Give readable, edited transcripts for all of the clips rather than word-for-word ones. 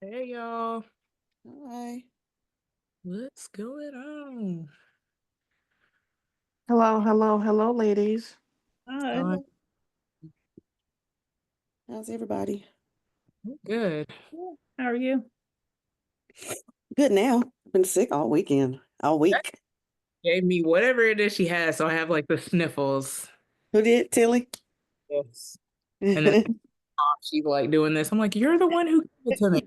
Hey y'all, Hi. what's going on? Hello, hello, hello, ladies. Hi. Uh, How's everybody? Good. How are you? Good now. Been sick all weekend, all That week. gave me whatever it is she has, so I have like the sniffles. Who did, Tilly? Yes. And then she's like doing this. I'm like, you're the one who gave it to me.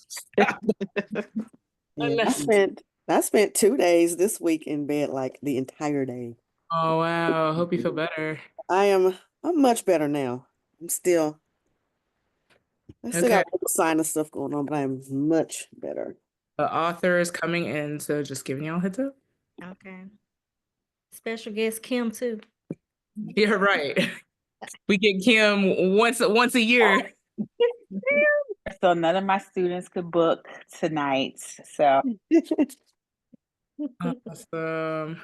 Stop. Yeah, I Unnecessary. spent I spent 2 days this week in bed, like the entire day. Oh wow. Hope you feel better. I am I'm much better now. I still Okay. got a little sinus stuff going on, but I'm much better. The author is coming in, so just giving y'all a heads up. Okay. Special guest Kim too. You're right. We get Kim once a year. So none of my students could book tonight. So Awesome.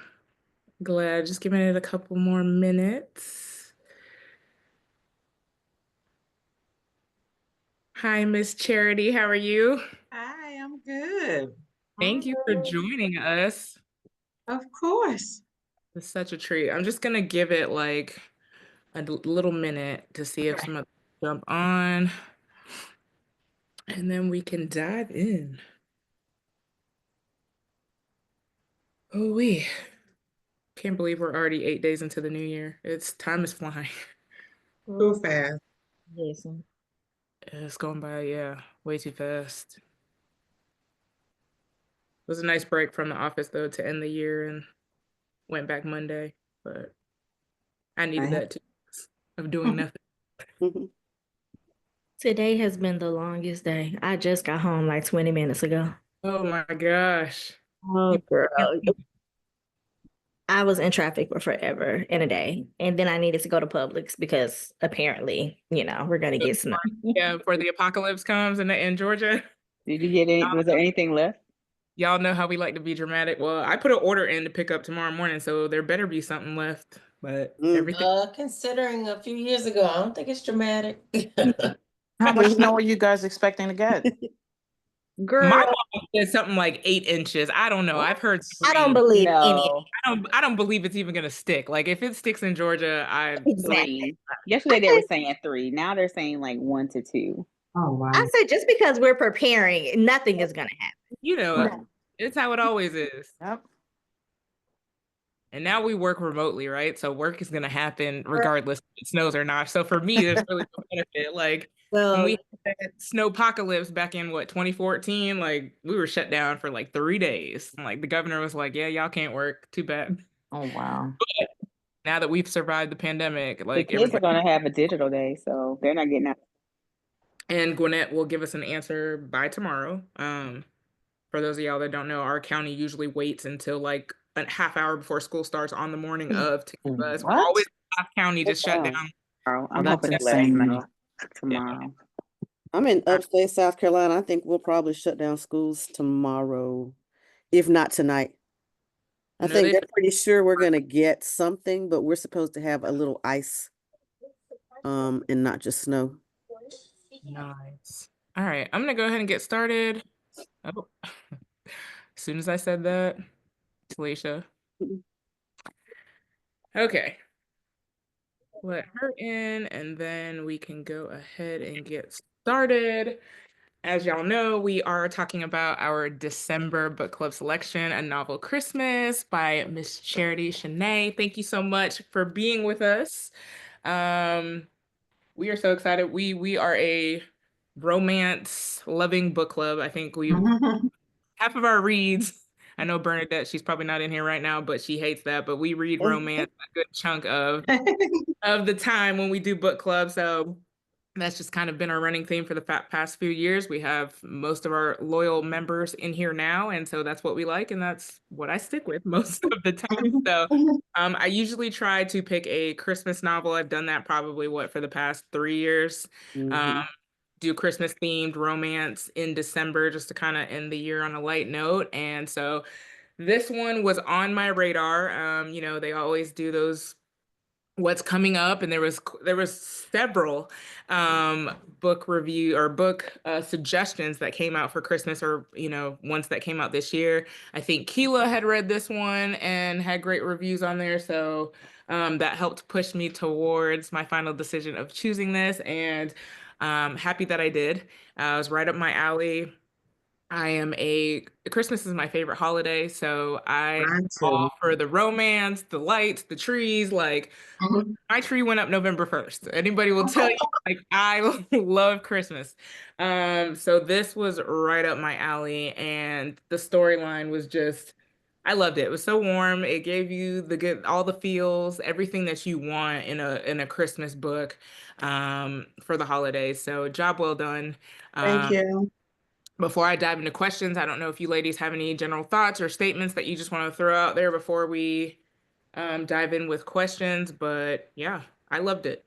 Glad. Just giving it a couple more minutes. Hi, Miss Charity. How are you? Hi, I'm good. Thank I'm you for good. joining us. Of course. It's such a treat. I'm just gonna give it like a little minute to see if some of jump on, and then we can dive in. Oh, we can't believe we're already 8 days into the new year. It's time is flying. Too fast. Listen. It's going by, yeah, way too fast. It was a nice break from the office though to end the year and went back Monday, but I I needed have. that too of doing nothing. Today has been the longest day. I just got home like 20 minutes ago. Oh my gosh. Oh, girl. I was in traffic for forever in a day. And then I needed to go to Publix because apparently, we're going to get snow. Yeah, before the apocalypse comes in Georgia. did you get any? Was there anything left? Y'all know how we like to be dramatic. Well, I put an order in to pick up tomorrow morning, so there better be something left. But Mm. everything, Considering a few years ago, I don't think it's dramatic. How much snow are you guys expecting to get? my Girl, mom said something like 8 inches. I don't know. I've heard I don't 3. believe any. No, I don't believe it's even gonna stick. Like if it sticks in Georgia, I Exactly. 3. Yesterday they were saying 3. Now they're saying like 1 to 2. Oh, I wow. said just because we're preparing, nothing is going to happen. you know, No. it's how it always is. Yep. And now we work remotely, right? So work is gonna happen regardless if it snows or not. So for me, there's really no benefit. Like when we Well, had that snowpocalypse back in what 2014, like we were shut down for like 3 days. And, like the governor was like, "Yeah, y'all can't work. Too bad." Oh, wow. Now that we've survived the pandemic, The like kids are everybody going to have a digital day, so they're not getting out. and Gwinnett will give us an answer by tomorrow. For those of y'all that don't know, our county usually waits until like a half hour before school starts on the morning of to give us. We're What? always last county to shut Wow. down. Oh, I'm that's hoping to let us insane. know Yeah. tomorrow. I'm in upstate South Carolina. I think we'll probably shut down schools tomorrow, if not tonight. I No, think they they're pretty sure we're gonna get something, but we're supposed to have a little ice, and not just snow. nice. All right, I'm gonna go ahead and get started. Oh, as soon as I said that, Talisha. Okay, let her in, and then we can go ahead and get started. As y'all know, we are talking about our December book club selection, A Novel Christmas by Miss Charity Shanae. Thank you so much for being with us. Um, we are so excited. We are a romance loving book club. I think we half of our reads. I know Bernadette, she's probably not in here right now, but she hates that. But we read romance a good chunk of the time when we do book club. So that's just kind of been our running theme for the past few years. We have most of our loyal members in here now, and so that's what we like, and that's what I stick with most of the time. So, I usually try to pick a Christmas novel. I've done that probably for the past 3 years. Um, Mhm. do Christmas themed romance in December just to kind of end the year on a light note, and so this one was on my radar. They always do those what's coming up, and there was several book review or book suggestions that came out for Christmas, or ones that came out this year. I think Keela had read this one and had great reviews on there, so that helped push me towards my final decision of choosing this, and happy that I did. It was right up my alley. Christmas is my favorite holiday, so I'm Mine all too. for the romance, the lights, the trees. Like, Mhm. my tree went up November 1st. Anybody will tell you, like, I love Christmas. So this was right up my alley, and the storyline was just, I loved it. It was so warm. It gave you all the feels, everything that you want in a Christmas book, for the holidays. So job well done. Thank Um, you. before I dive into questions, I don't know if you ladies have any general thoughts or statements that you just want to throw out there before we dive in with questions, but yeah, I loved it.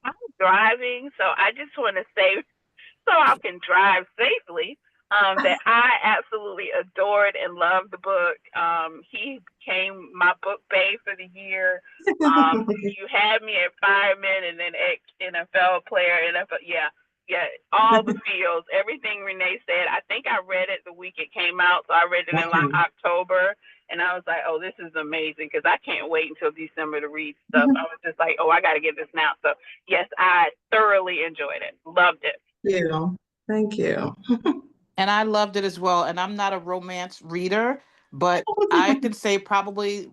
I'm driving, so I just want to say, so I can drive safely, that I absolutely adored and loved the book. He became my book bae for the year. You had me at fireman and then ex-NFL player, NFL, yeah, all the feels, everything Renee said. I think I read it the week it came out, so I read it in like October, and I was like, oh, this is amazing, because I can't wait until December to read stuff. I was just like, oh, I got to get this now. So yes, I thoroughly enjoyed it, loved it. Thank you. And I loved it as well. And I'm not a romance reader, but I can say probably,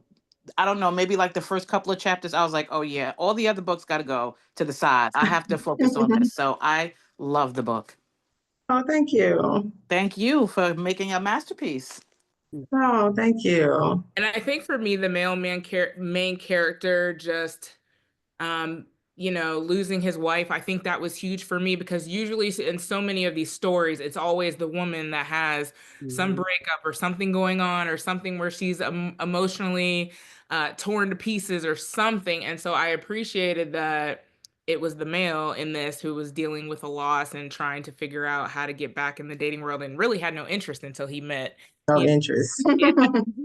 I don't know, maybe like the first couple of chapters, I was like, oh yeah, all the other books got to go to the side. I have to focus on this. So I love the book. Oh, thank you. Thank you for making a masterpiece. Oh, thank you. And I think for me, the main character just, losing his wife, I think that was huge for me, because usually in so many of these stories, it's always the woman that has some breakup or something going on, or something where she's emotionally torn to pieces or something. And so I appreciated that it was the male in this who was dealing with a loss and trying to figure out how to get back in the dating world, and really had no interest until he met. No interest.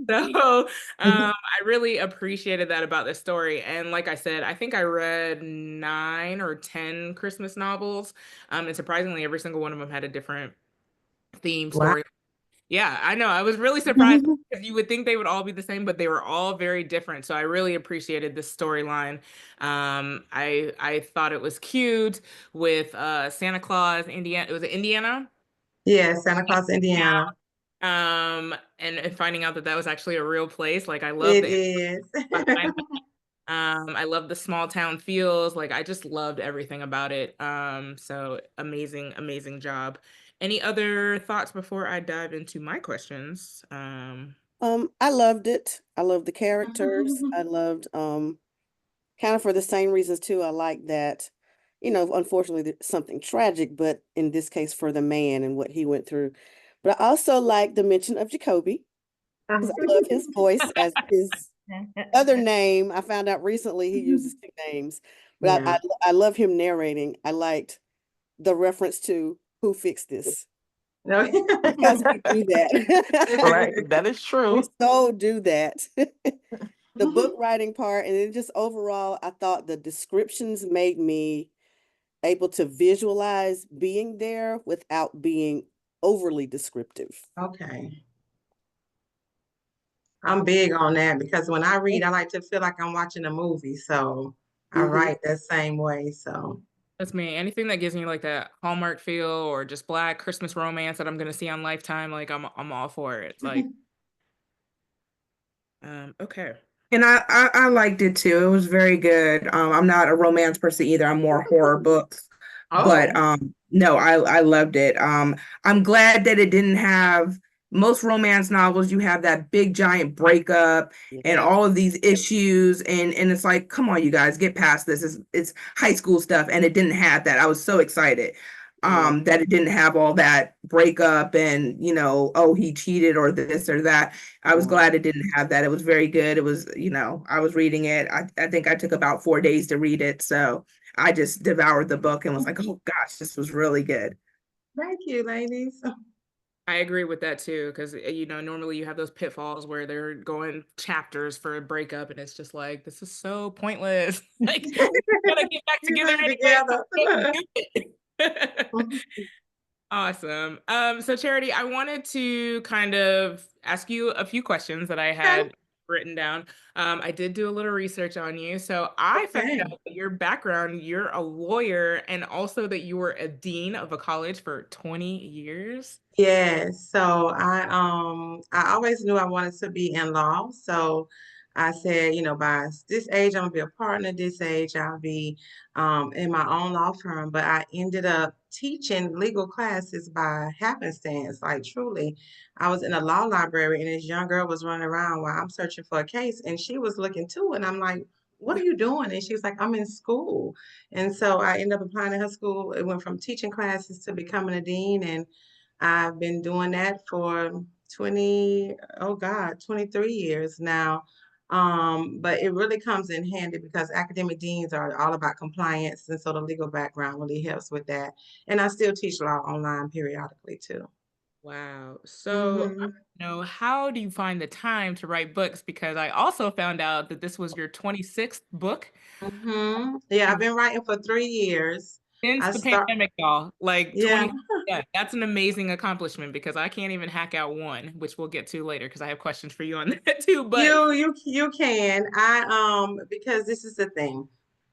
So I really appreciated that about this story. And like I said, I think I read 9 or 10 Christmas novels. And surprisingly, every single one of them had a different theme Wow. story. Yeah, I know. I was really surprised, because you would think they would all be the same, but they were all very different. So I really appreciated this storyline. I thought it was cute with Santa Claus, Indiana. Was it Indiana? Yeah, Santa Claus, Indiana. And finding out that that was actually a real place. Like, I love It the is. I love the small town feels. Like, I just loved everything about it. So amazing job. Any other thoughts before I dive into my questions? I loved it. I loved the characters. I loved kind of for the same reasons too. I like that, unfortunately there's something tragic, but in this case for the man and what he went through. But I also like the mention of Jacoby, because I love his voice as his other name. I found out recently he uses 2 names, but Yeah. I love him narrating. I liked the reference to "Who Fixed This?" No. because we do that. Right. That is true. We so do that. The book writing part, and then just overall, I thought the descriptions made me able to visualize being there without being overly descriptive. Okay. I'm big on that, because when I read, I like to feel like I'm watching a movie. So I Mhm. write that same way. So That's me. Anything that gives me like that Hallmark feel, or just Black Christmas romance that I'm gonna see on Lifetime, like I'm all for it. Like, okay. And I liked it too. It was very good. I'm not a romance person either. I'm more horror books. But oh, no, I loved it. I'm glad that it didn't have most romance novels, you have that big giant breakup and all of these issues, and it's like, come on, you guys, get past this. It's high school stuff, and it didn't have that. I was so excited that it didn't have all that breakup and, oh, he cheated or this or that. I was glad it didn't have that. It was very good. It was, I was reading it. I think I took about 4 days to read it. So I just devoured the book and was like, oh gosh, this was really good. thank you, ladies. I agree with that too, because normally you have those pitfalls where they're going chapters for a breakup, and it's just like, this is so pointless. Like, we're gonna get back You together leave anyway, so together. let's do it. Awesome. So Charity, I wanted to kind of ask you a few questions that I had written down. I did do a little research on you. So I found Okay. out that your background, you're a lawyer, and also that you were a dean of a college for 20 years. Yes, so I always knew I wanted to be in law. So I said, by this age, I'm gonna be a partner. This age, I'll be in my own law firm. But I ended up teaching legal classes by happenstance. Like truly, I was in a law library and this young girl was running around while I'm searching for a case, and she was looking too. And I'm like, "What are you doing?" And she was like, "I'm in school." And so I ended up applying to her school. It went from teaching classes to becoming a dean, and I've been doing that for 23 years now. But it really comes in handy because academic deans are all about compliance, and so the legal background really helps with that. And I still teach law online periodically too. Wow. So, Hmm how do you find the time to write books? Because I also found out that this was your 26th book. Yeah, I've been writing for 3 years. Since I the start, pandemic, y'all, like yeah. 20, yeah, that's an amazing accomplishment because I can't even hack out one, which we'll get to later because I have questions for you on that too. But You can. Because this is the thing.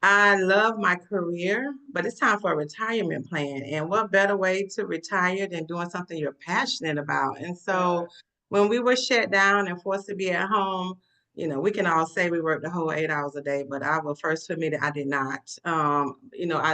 I love my career, but it's time for a retirement plan. And what better way to retire than doing something you're passionate about? And so when we were shut down and forced to be at home, we can all say we worked the whole 8 hours a day, but I will first admit it, I did not. I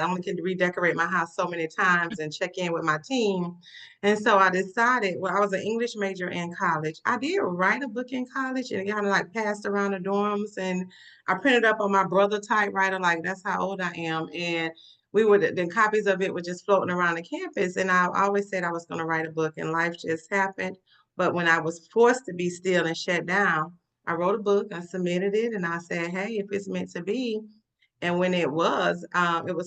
only can redecorate my house so many times and check in with my team. And so I decided, well, I was an English major in college. I did write a book in college and it kind of like passed around the dorms, and I printed up on my brother typewriter, like that's how old I am. And the copies of it were just floating around the campus. And I always said I was going to write a book, and life just happened. But when I was forced to be still and shut down, I wrote a book, I submitted it, and I said, hey, if it's meant to be. And when it was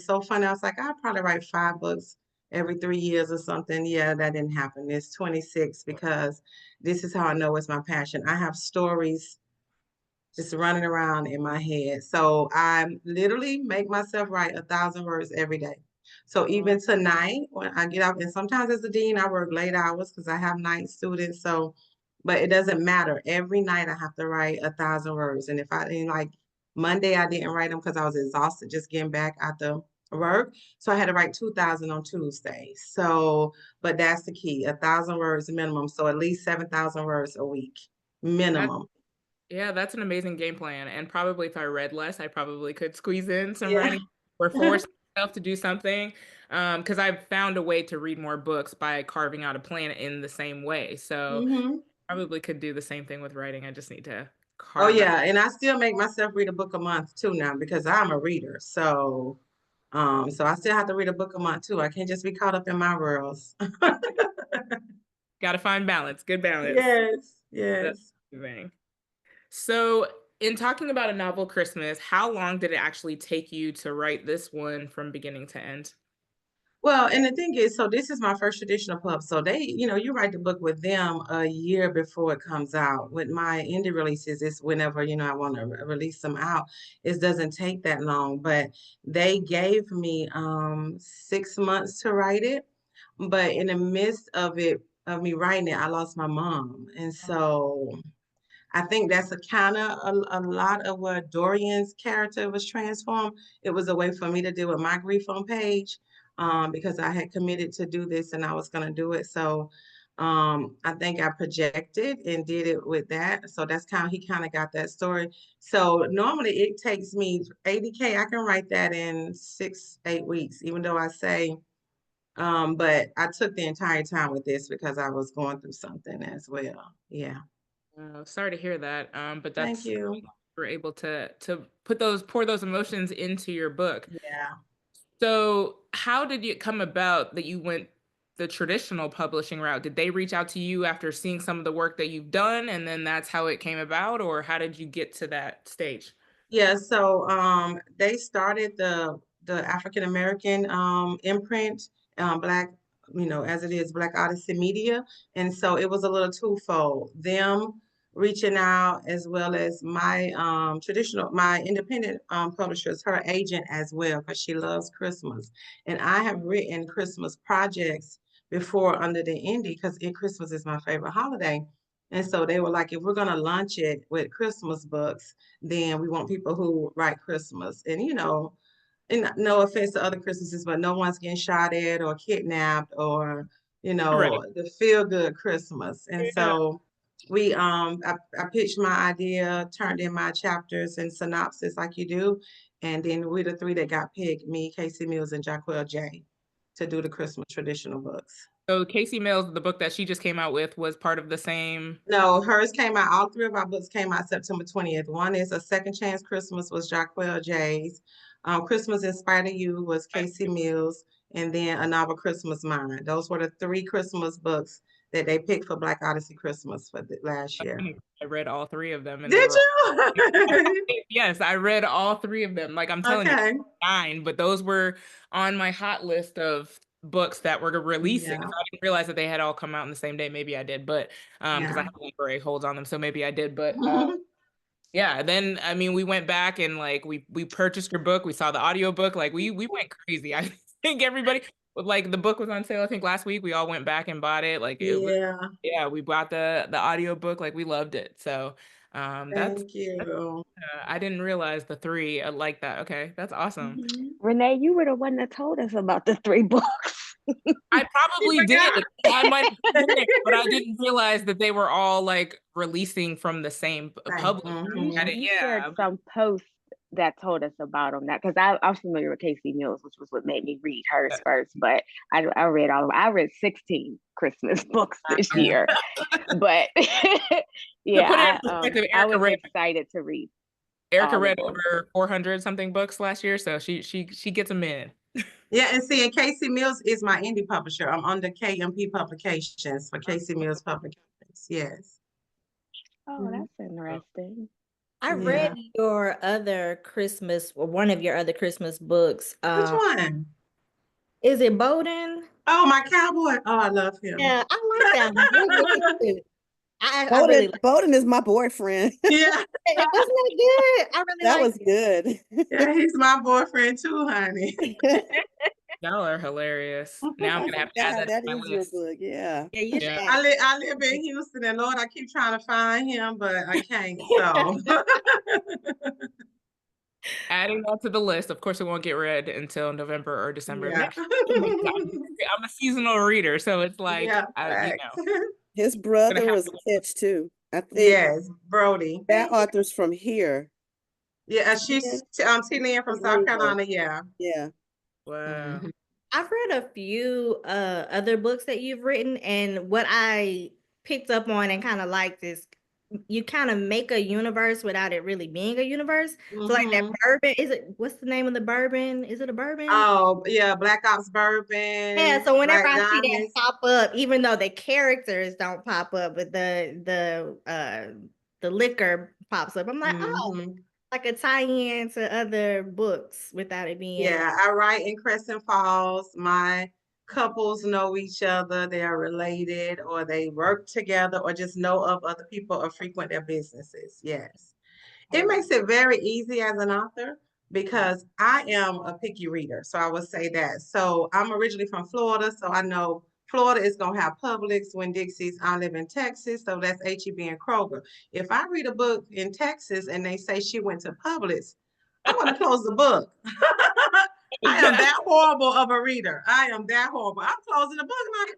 so funny. I was like, I'll probably write 5 books every 3 years or something. Yeah, that didn't happen. It's 26 because this is how I know it's my passion. I have stories just running around in my head. So I literally make myself write 1,000 words every day. So even tonight, when I get up, and sometimes as a dean, I work late hours because I have night students. So, but it doesn't matter. Every night I have to write 1,000 words. And if I didn't like Monday, I didn't write them because I was exhausted just getting back after work. So I had to write 2,000 on Tuesday. So, but that's the key, 1,000 words minimum. So at least 7,000 words a week minimum. that's an amazing game plan. And probably if I read less, I probably could squeeze in some Yeah. writing or force myself to do something. Because I've found a way to read more books by carving out a plan in the same way. So Mhm. probably could do the same thing with writing. I just need to Oh carve out. yeah, and I still make myself read a book a month too now because I'm a reader. So I still have to read a book a month too. I can't just be caught up in my worlds. Got to find balance, good balance. Yes, That's yes. the thing. So, in talking about A Novel Christmas, how long did it actually take you to write this one from beginning to end? Well, and the thing is, so this is my first traditional pub. So you write the book with them a year before it comes out. With my indie releases, it's whenever, I want to release them out. It doesn't take that long, but they gave me 6 months to write it. But in the midst of me writing it, I lost my mom. And so I think that's a lot of what Dorian's character was transformed. It was a way for me to deal with my grief on page, because I had committed to do this and I was going to do it. So I think I projected and did it with that. So that's he kind of got that story. So normally it takes me 80K. I can write that in 6, 8 weeks, even though I say, but I took the entire time with this because I was going through something as well. Yeah. Sorry to hear that. But Thank that's you. we're able to pour those emotions into your book. Yeah. So, how did it come about that you went the traditional publishing route? Did they reach out to you after seeing some of the work that you've done, and then that's how it came about, or how did you get to that stage? Yeah, so they started the African American imprint, Black as it is Black Odyssey Media. And so it was a little twofold. Them reaching out as well as my my independent publishers, her agent as well, because she loves Christmas. And I have written Christmas projects before under the indie because Christmas is my favorite holiday. And so they were like, if we're gonna launch it with Christmas books, then we want people who write Christmas. And and no offense to other Christmases, but no one's getting shot at or kidnapped or, Correct. the feel good Christmas. And Yeah. so I pitched my idea, turned in my chapters and synopsis like you do. And then we're the three that got picked, me, Casey Mills, and Jaquel J, to do the Christmas traditional books. So Casey Mills, the book that she just came out with, was part of the same. No, hers came out, all three of our books came out September 20th. One is A Second Chance Christmas was Jaquel J's. Christmas in Spite of You was Casey Mills, and then A Novel Christmas Mine. Those were the three Christmas books that they picked for Black Odyssey Christmas for last year. I read all three of them. And Did you? Yes, I read all three of them. Like I'm telling Okay. you, 9, but those were on my hot list of books that were releasing. Yeah. So I didn't realize that they had all come out in the same day. Maybe I did, but because I Yeah. have library holds on them, so maybe I did. But yeah, then I mean, we went back and like we purchased your book. We saw the audiobook. Like we went crazy. I think everybody, like the book was on sale. I think last week we all went back and bought it. Like it was, Yeah, yeah, we bought the audiobook. Like we loved it. So that's thank you. I didn't realize the 3 like that. Okay, that's awesome. Renee, you were the one that told us about the 3 books. I probably did. I might have did, but I didn't realize that they were all like releasing from the same Right. publisher. Mhm. I didn't- You yeah, shared some post that told us about them. That because I'm familiar with Casey Mills, which was what made me read hers first. But I read all of them. I read 16 Christmas books this year. But yeah, put it in perspective, I Erica was read- excited to read. Erica all the read books. over 400 something books last year, so she gets them in. Yeah, and see, and Casey Mills is my indie publisher. I'm under KMP Publications for Casey Mills Publications. Yes. Oh, Mhm. that's interesting. I Yeah. read your other Christmas, or one of your other Christmas books. Which one? Is it Bowden? Oh, my cowboy. Oh, I love him. Yeah, I like that one. It was really good. I really Bowden, like Bowden is my boyfriend. Yeah, it. Wasn't that good? I really That liked was good. yeah, he's my boyfriend too, honey. Y'all are hilarious. Now I'm gonna have to add that to my is your list. book. Yeah. Yeah, you Yeah. should. I live in Houston, and Lord, I keep trying to find him, but I can't. So Adding that to the list. Of course, it won't get read until November or December of yeah. next year. I'm a seasonal reader, so it's like Yeah, I, facts. His brother have was to- a catch too. I think Yes, Brody. that author's from here. Yeah, she's T-Lynn from South Carolina. Yeah. Yeah. wow. Mhm. I've read a few other books that you've written, and what I picked up on and kind of liked is you kind of make a universe without it really being a universe. So like that Mhm. bourbon, what's the name of the bourbon? Is it a bourbon? Oh, yeah, Black Ops Bourbon. Yeah, so whenever Black I see that Diamonds. pop up, even though the characters don't pop up, but the liquor pops up, I'm like, oh, Mhm. like a tie-in to other books without it being. Yeah, I write in Crescent Falls. My couples know each other, they are related, or they work together, or just know of other people or frequent their businesses. Yes. It makes it very easy as an author because I am a picky reader. So I would say that. So I'm originally from Florida, so I know Florida is going to have Publix, Winn-Dixie's. I live in Texas, so that's H-E-B and Kroger. If I read a book in Texas and they say she went to Publix, I want to close the book. I am that horrible of a reader. I am that horrible. I'm closing the book like,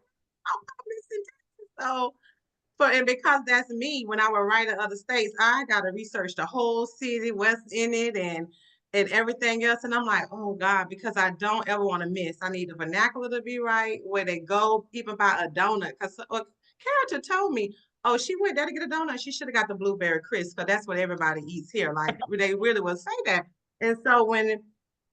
oh, Publix in Texas. So, and because that's me, when I would write in other states, I got to research the whole city, what's in it, and everything else. And I'm like, oh God, because I don't ever want to miss. I need the vernacular to be right, where they go, even buy a donut. Because a character told me, oh, she went there to get a donut. She should have got the blueberry crisp, because that's what everybody eats here. Like they really would say that. And so when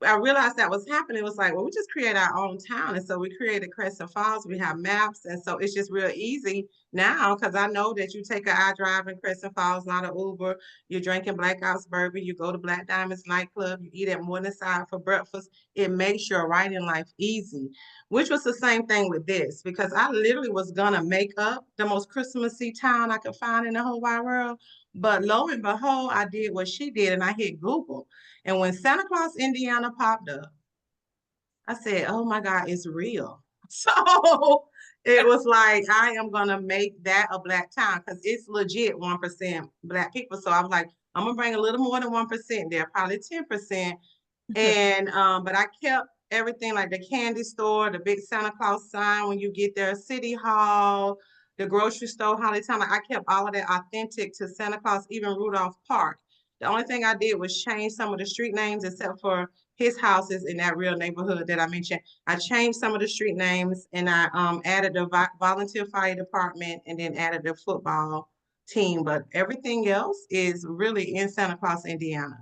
I realized that was happening, it was like, well, we just create our own town. And so we created Crescent Falls. We have maps. And so it's just real easy now, because I know that you take an iDrive in Crescent Falls, not an Uber, you're drinking Blackouts bourbon, you go to Black Diamonds nightclub, you eat at Morningside for breakfast. It makes your writing life easy, which was the same thing with this, because I literally was gonna make up the most Christmassy town I could find in the whole wide world. But lo and behold, I did what she did and I hit Google. And when Santa Claus, Indiana popped up, I said, oh my God, it's real. So it was like, I am gonna make that a Black town because it's legit 1% Black people. So I was like, I'm gonna bring a little more than 1% there, probably 10%. And but I kept everything like the candy store, the big Santa Claus sign when you get there, City Hall, the grocery store, Hollytown. Like I kept all of that authentic to Santa Claus, even Rudolph Park. The only thing I did was change some of the street names, except for his houses in that real neighborhood that I mentioned. I changed some of the street names and I added the volunteer fire department and then added the football team. But everything else is really in Santa Claus, Indiana.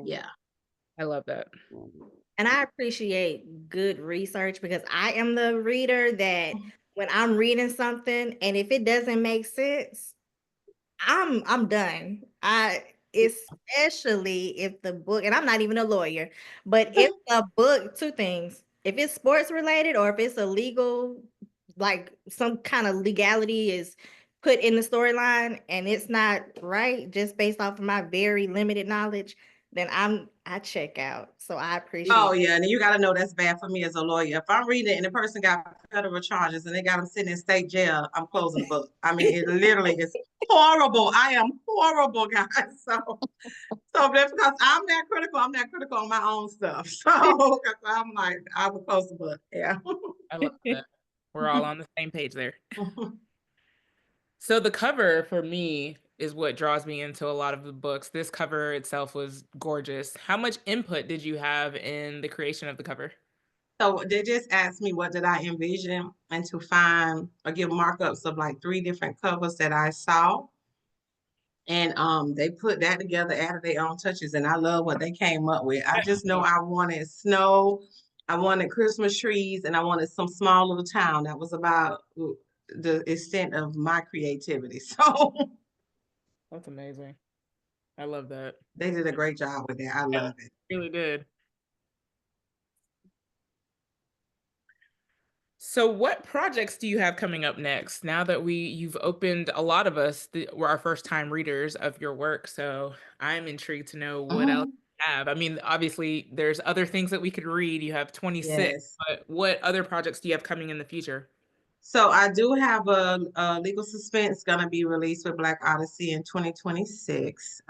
Yeah. I love that. And I appreciate good research because I am the reader that when I'm reading something and if it doesn't make sense, I'm done. Especially if the book, and I'm not even a lawyer, but if the book, two things, if it's sports related or if it's a legal, like some kind of legality is put in the storyline and it's not right, just based off of my very limited knowledge, then I check out. So I appreciate Oh yeah, and you got to know that's bad for me as a lawyer. If I'm reading it and the person got federal charges and they got them sitting in state jail, I'm closing the book. I mean, it literally is horrible. I am horrible, guys. So that's because I'm that critical. I'm that critical on my own stuff. So 'cause I'm like, I would close the book. Yeah. I love that. We're all on the same page there. So the cover for me is what draws me into a lot of the books. This cover itself was gorgeous. How much input did you have in the creation of the cover? So they just asked me what did I envision and to find or give markups of like 3 different covers that I saw. And they put that together, added their own touches, and I love what they came up with. I just know I wanted snow, I wanted Christmas trees, and I wanted some small little town. That was about the extent of my creativity. So That's amazing. I love that. they did a great job with that. I love it. Really did. So what projects do you have coming up next? Now that you've opened a lot of us were our first time readers of your work. So I'm intrigued to know what else you have. I mean, obviously there's other things that we could read. You have 26, Yes. but what other projects do you have coming in the future? So I do have a legal suspense gonna be released with Black Odyssey in 2026.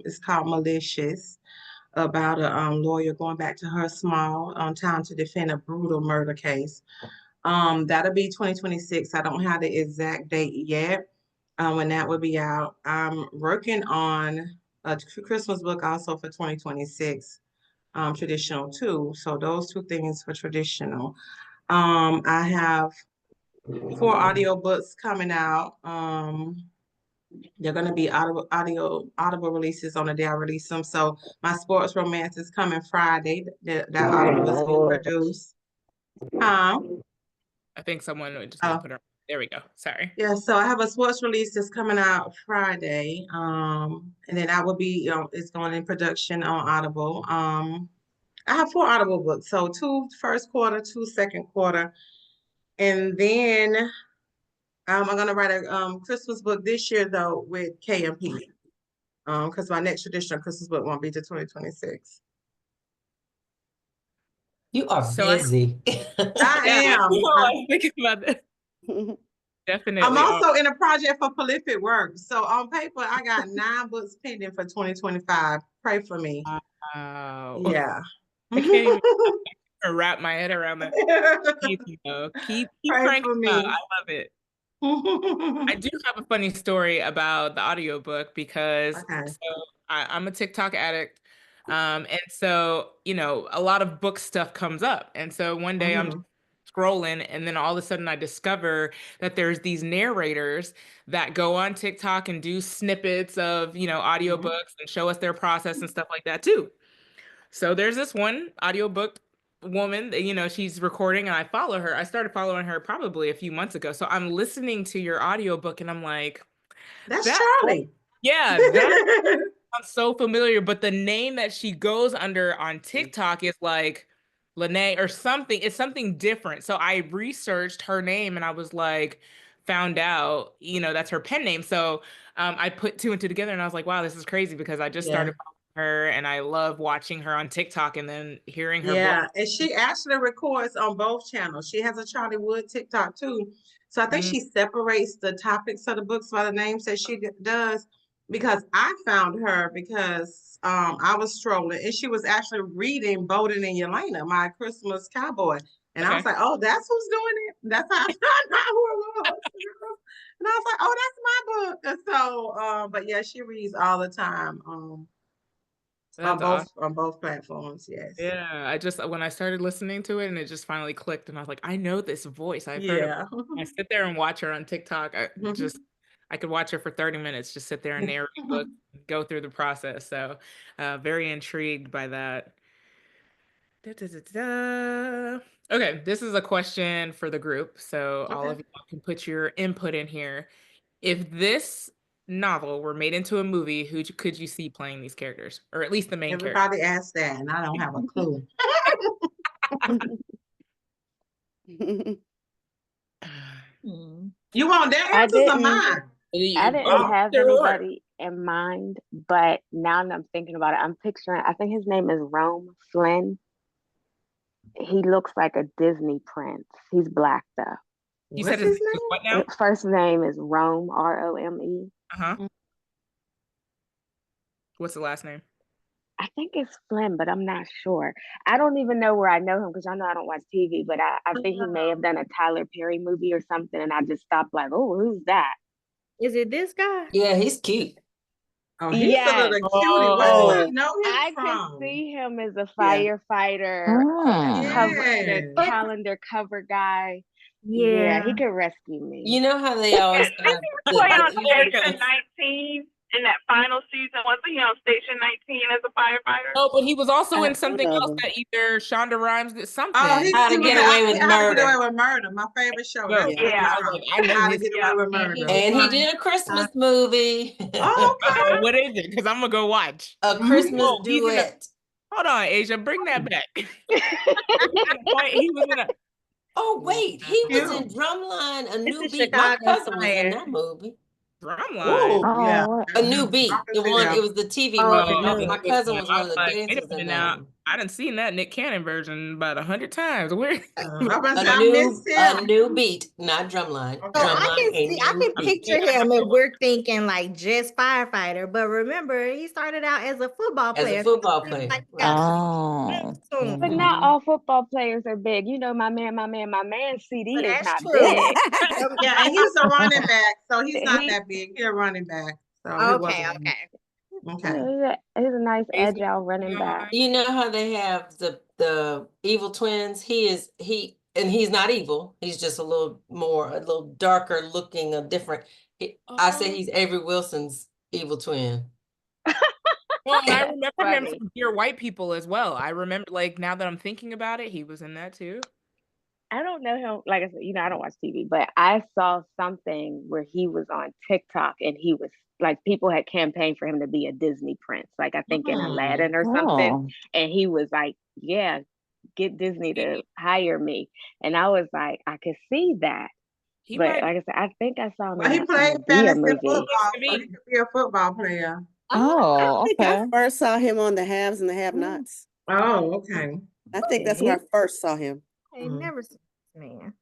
It's called Malicious, about a lawyer going back to her small town to defend a brutal murder case. That'll be 2026. I don't have the exact date yet when that will be out. I'm working on a Christmas book also for 2026, traditional too. So those 2 things for traditional. I have 4 audiobooks coming out. They're going to be audible releases on the day I release them. So my sports romance is coming Friday. That audible is being produced. I think someone would just put her. There we go. Sorry. Yeah, so I have a sports release that's coming out Friday. And then I will be, it's going in production on Audible. I have 4 Audible books. So 2 first quarter, 2 second quarter. And then I'm gonna write a Christmas book this year though with KMP. Because my next traditional Christmas book won't be to 2026. You are So busy. I am. I was thinking about that. Definitely. I'm also in a project for prolific work. So on paper, I got 9 books pending for 2025. Pray for me. Wow. Yeah. I can't even wrap my head around that. Keep Pray cranking for me. out. I love it. I do have a funny story about the audiobook because I'm a TikTok addict. And so, a lot of book stuff comes up. And so one day I'm scrolling and then all of a sudden I discover that there's these narrators that go on TikTok and do snippets of, audiobooks and show us their process and stuff like that too. So there's this one audiobook woman, you know, she's recording and I follow her. I started following her probably a few months ago. So I'm listening to your audiobook and I'm like, That's that, Charlie. yeah, that sounds so familiar, but the name that she goes under on TikTok is like Lene or something. It's something different. So I researched her name and I was like, found out, you know, that's her pen name. So I put two and two together and I was like, wow, this is crazy because I just Yeah. started following her and I love watching her on TikTok and then hearing her Yeah, voice. and she actually records on both channels. She has a Charlie Wood TikTok too. So I think she separates the topics of the books by the names that she does. Because I found her because I was strolling and she was actually reading Bowden and Yelena, My Christmas Cowboy. And I was like, oh, that's who's doing it. That's how I found out who it was. And I was like, oh, that's my book. And so, but yeah, she reads all the time. That's awesome. On both platforms, yes. Yeah, I just when I started listening to it and it just finally clicked and I was like, I know this voice. I've heard Yeah. it. I sit there and watch her on TikTok. I could watch her for 30 minutes, just sit there and narrate books, go through the process. So very intrigued by that. Okay, this is a question for the group. So all of you can put your input in here. If this novel were made into a movie, who could you see playing these characters? Or at least the main character? Everybody asks that, and I don't have a clue. You want their answers or mine? I didn't have anybody in mind, but now that I'm thinking about it, I'm picturing, I think his name is Rome Flynn. He looks like a Disney prince. He's black though. You said his name was what now? His first name is Rome, Rome. Uh-huh. What's the last name? I think it's Flynn, but I'm not sure. I don't even know where I know him because I know I don't watch TV, but I think he may have done a Tyler Perry movie or something, and I just stopped like, oh, who's that? Is it this guy? Yeah, he's cute. Oh, he's a little cutie. Where do I know him I from? could see him as a firefighter, the calendar cover guy. Yeah, he could rescue me. You know how they always Didn't he play on Station 19 in that final season? Wasn't he on Station 19 as a firefighter? No, but he was also in something else that either Shonda Rhimes did something. Oh, How to Get Away with How to Get Murder. Away with Murder, my favorite show. Yeah. Yeah. I know How to his- Get Away with Murder. And he did a Christmas movie. Oh, okay. What is it? Because I'm gonna go watch. A Christmas Oh, he's in a- duet. Hold on, Asia, bring that back. He was in a. Oh wait, he was Yeah. in Drumline, A New is Beat. My Chicago cousin was in Fire. that movie. Drumline. Ooh, yeah. A New Beat. I can The see one. that. It was the TV Oh, movie. no. My cousin was one of the Like, wait a dancers minute in now. that. I done seen that Nick Cannon version about 100 times. Where? A new beat, not Drumline. So I can New Beat. picture him if we're thinking like just firefighter, but remember he started out as a football As player. a football player. Like, Right. so- But not all football players are big. You know, my man CD But is that's not true. big. Yeah, and he's a running back, so he's not that big. He's a running back. So he Okay, wasn't- okay. Okay. He's a nice Basically, agile running back. You know how they have the evil twins? He's not evil. He's just a little darker looking, different. I say he's Avery Wilson's evil twin. Well, and I remember him funny. from Dear White People as well. I remember, like, now that I'm thinking about it, he was in that too. I don't know him. Like I said, I don't watch TV, but I saw something where he was on TikTok and he was like, people had campaigned for him to be a Disney prince, like I think in Aladdin or something. And he was like, yeah, get Disney to hire me. And I was like, I could see that. He But might- like I said, I think I saw him Well, he in played a Dia fantasy movie. football, so he could be a football player. I think I first saw him on the Haves and the Have-Nots. Oh, okay. I think that's where I first saw him. I ain't never seen this man.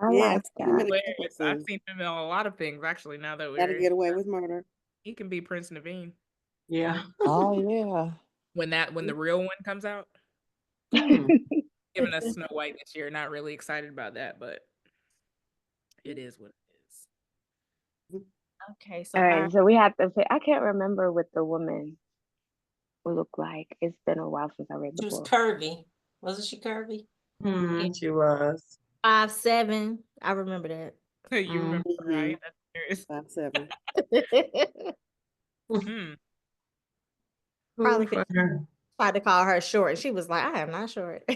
I Yeah, like I've seen him in that. a couple I've things. seen him in a lot of things, actually, now that Gotta we're Get Away with Murder. he can be Prince Naveen. Yeah. Oh yeah. When the real one comes out. Hmm. Giving us Snow White this year. Not really excited about that, but it is what it is. Okay, so All right, so we have to pick. I can't remember what the woman looked like. It's been a while since I read She the was book. curvy. Wasn't she curvy? She was. 5'7". I remember that. You remember, right? That's 5'7". Hmm. Probably Who for her? tried to call her short, and she was like, "I am not short." I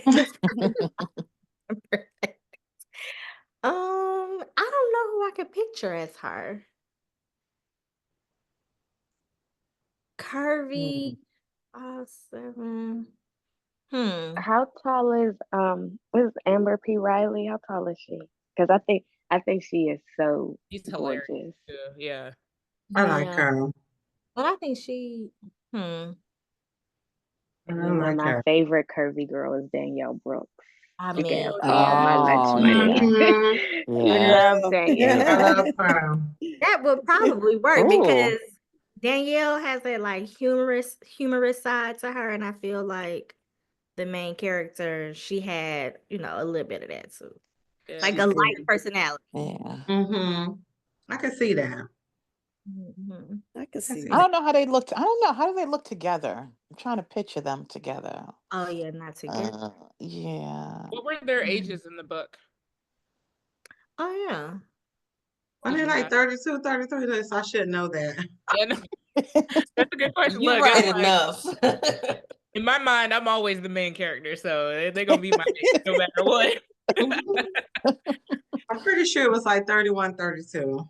don't know who I could picture as her. Curvy, 5'7". How tall is Amber P. Riley? How tall is she? Because I think she is so She's hilarious gorgeous. too. Yeah. I like Yeah, her. but I think she. I And you know, like my her. favorite curvy girl is Danielle Brooks. I She can mean, have Oh, all yeah. my lunch Oh, money. Mhm. I Yeah. love I Danielle. love her. that would probably work Ooh. because Danielle has that like humorous side to her, and I feel like the main character, she had, a little bit of that too. Yeah. Like She a did. light personality. Yeah. I can see that. Mhm. I can see see I that. don't know how they looked. I don't know. How do they look together? I'm trying to picture them together. Oh yeah, not together. Yeah. What were their Mhm. ages in the book? Oh yeah. Are Did they you like know? 32, 33? So I should know that. Yeah, no, that's a good question. You Look, right it's like, enough. in my mind, I'm always the main character, so they're gonna be my age no matter what. I'm pretty sure it was like 31, 32.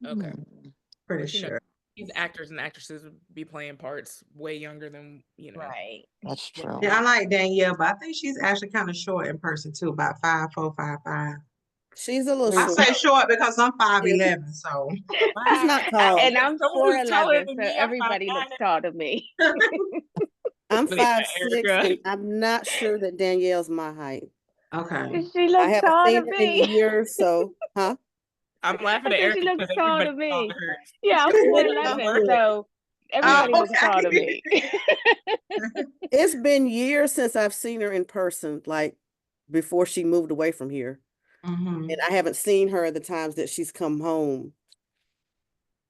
Okay, Hmm. Pretty but sure. these actors and actresses would be playing parts way younger than Right. That's true. Yeah, I like Danielle, but I think she's actually kind of short in person too, about 5'4", 5'5". She's a little I short. say short because I'm 5'11", so. She's not tall. And I'm Someone who's taller 4'11", than so me, I'm everybody 5'9". looks tall to me. I'm Look at 5'6", Erica. and I'm not sure that Danielle's my height. Okay. She I looks haven't tall to seen her in me. years, so huh? I'm laughing I at said she Erica looks because tall to everybody saw me. her. Yeah, I'm It 4'11", so everybody looks tall to me. It's been years since I've seen her in person, like before she moved away from here. Mhm. And I haven't seen her the times that she's come home.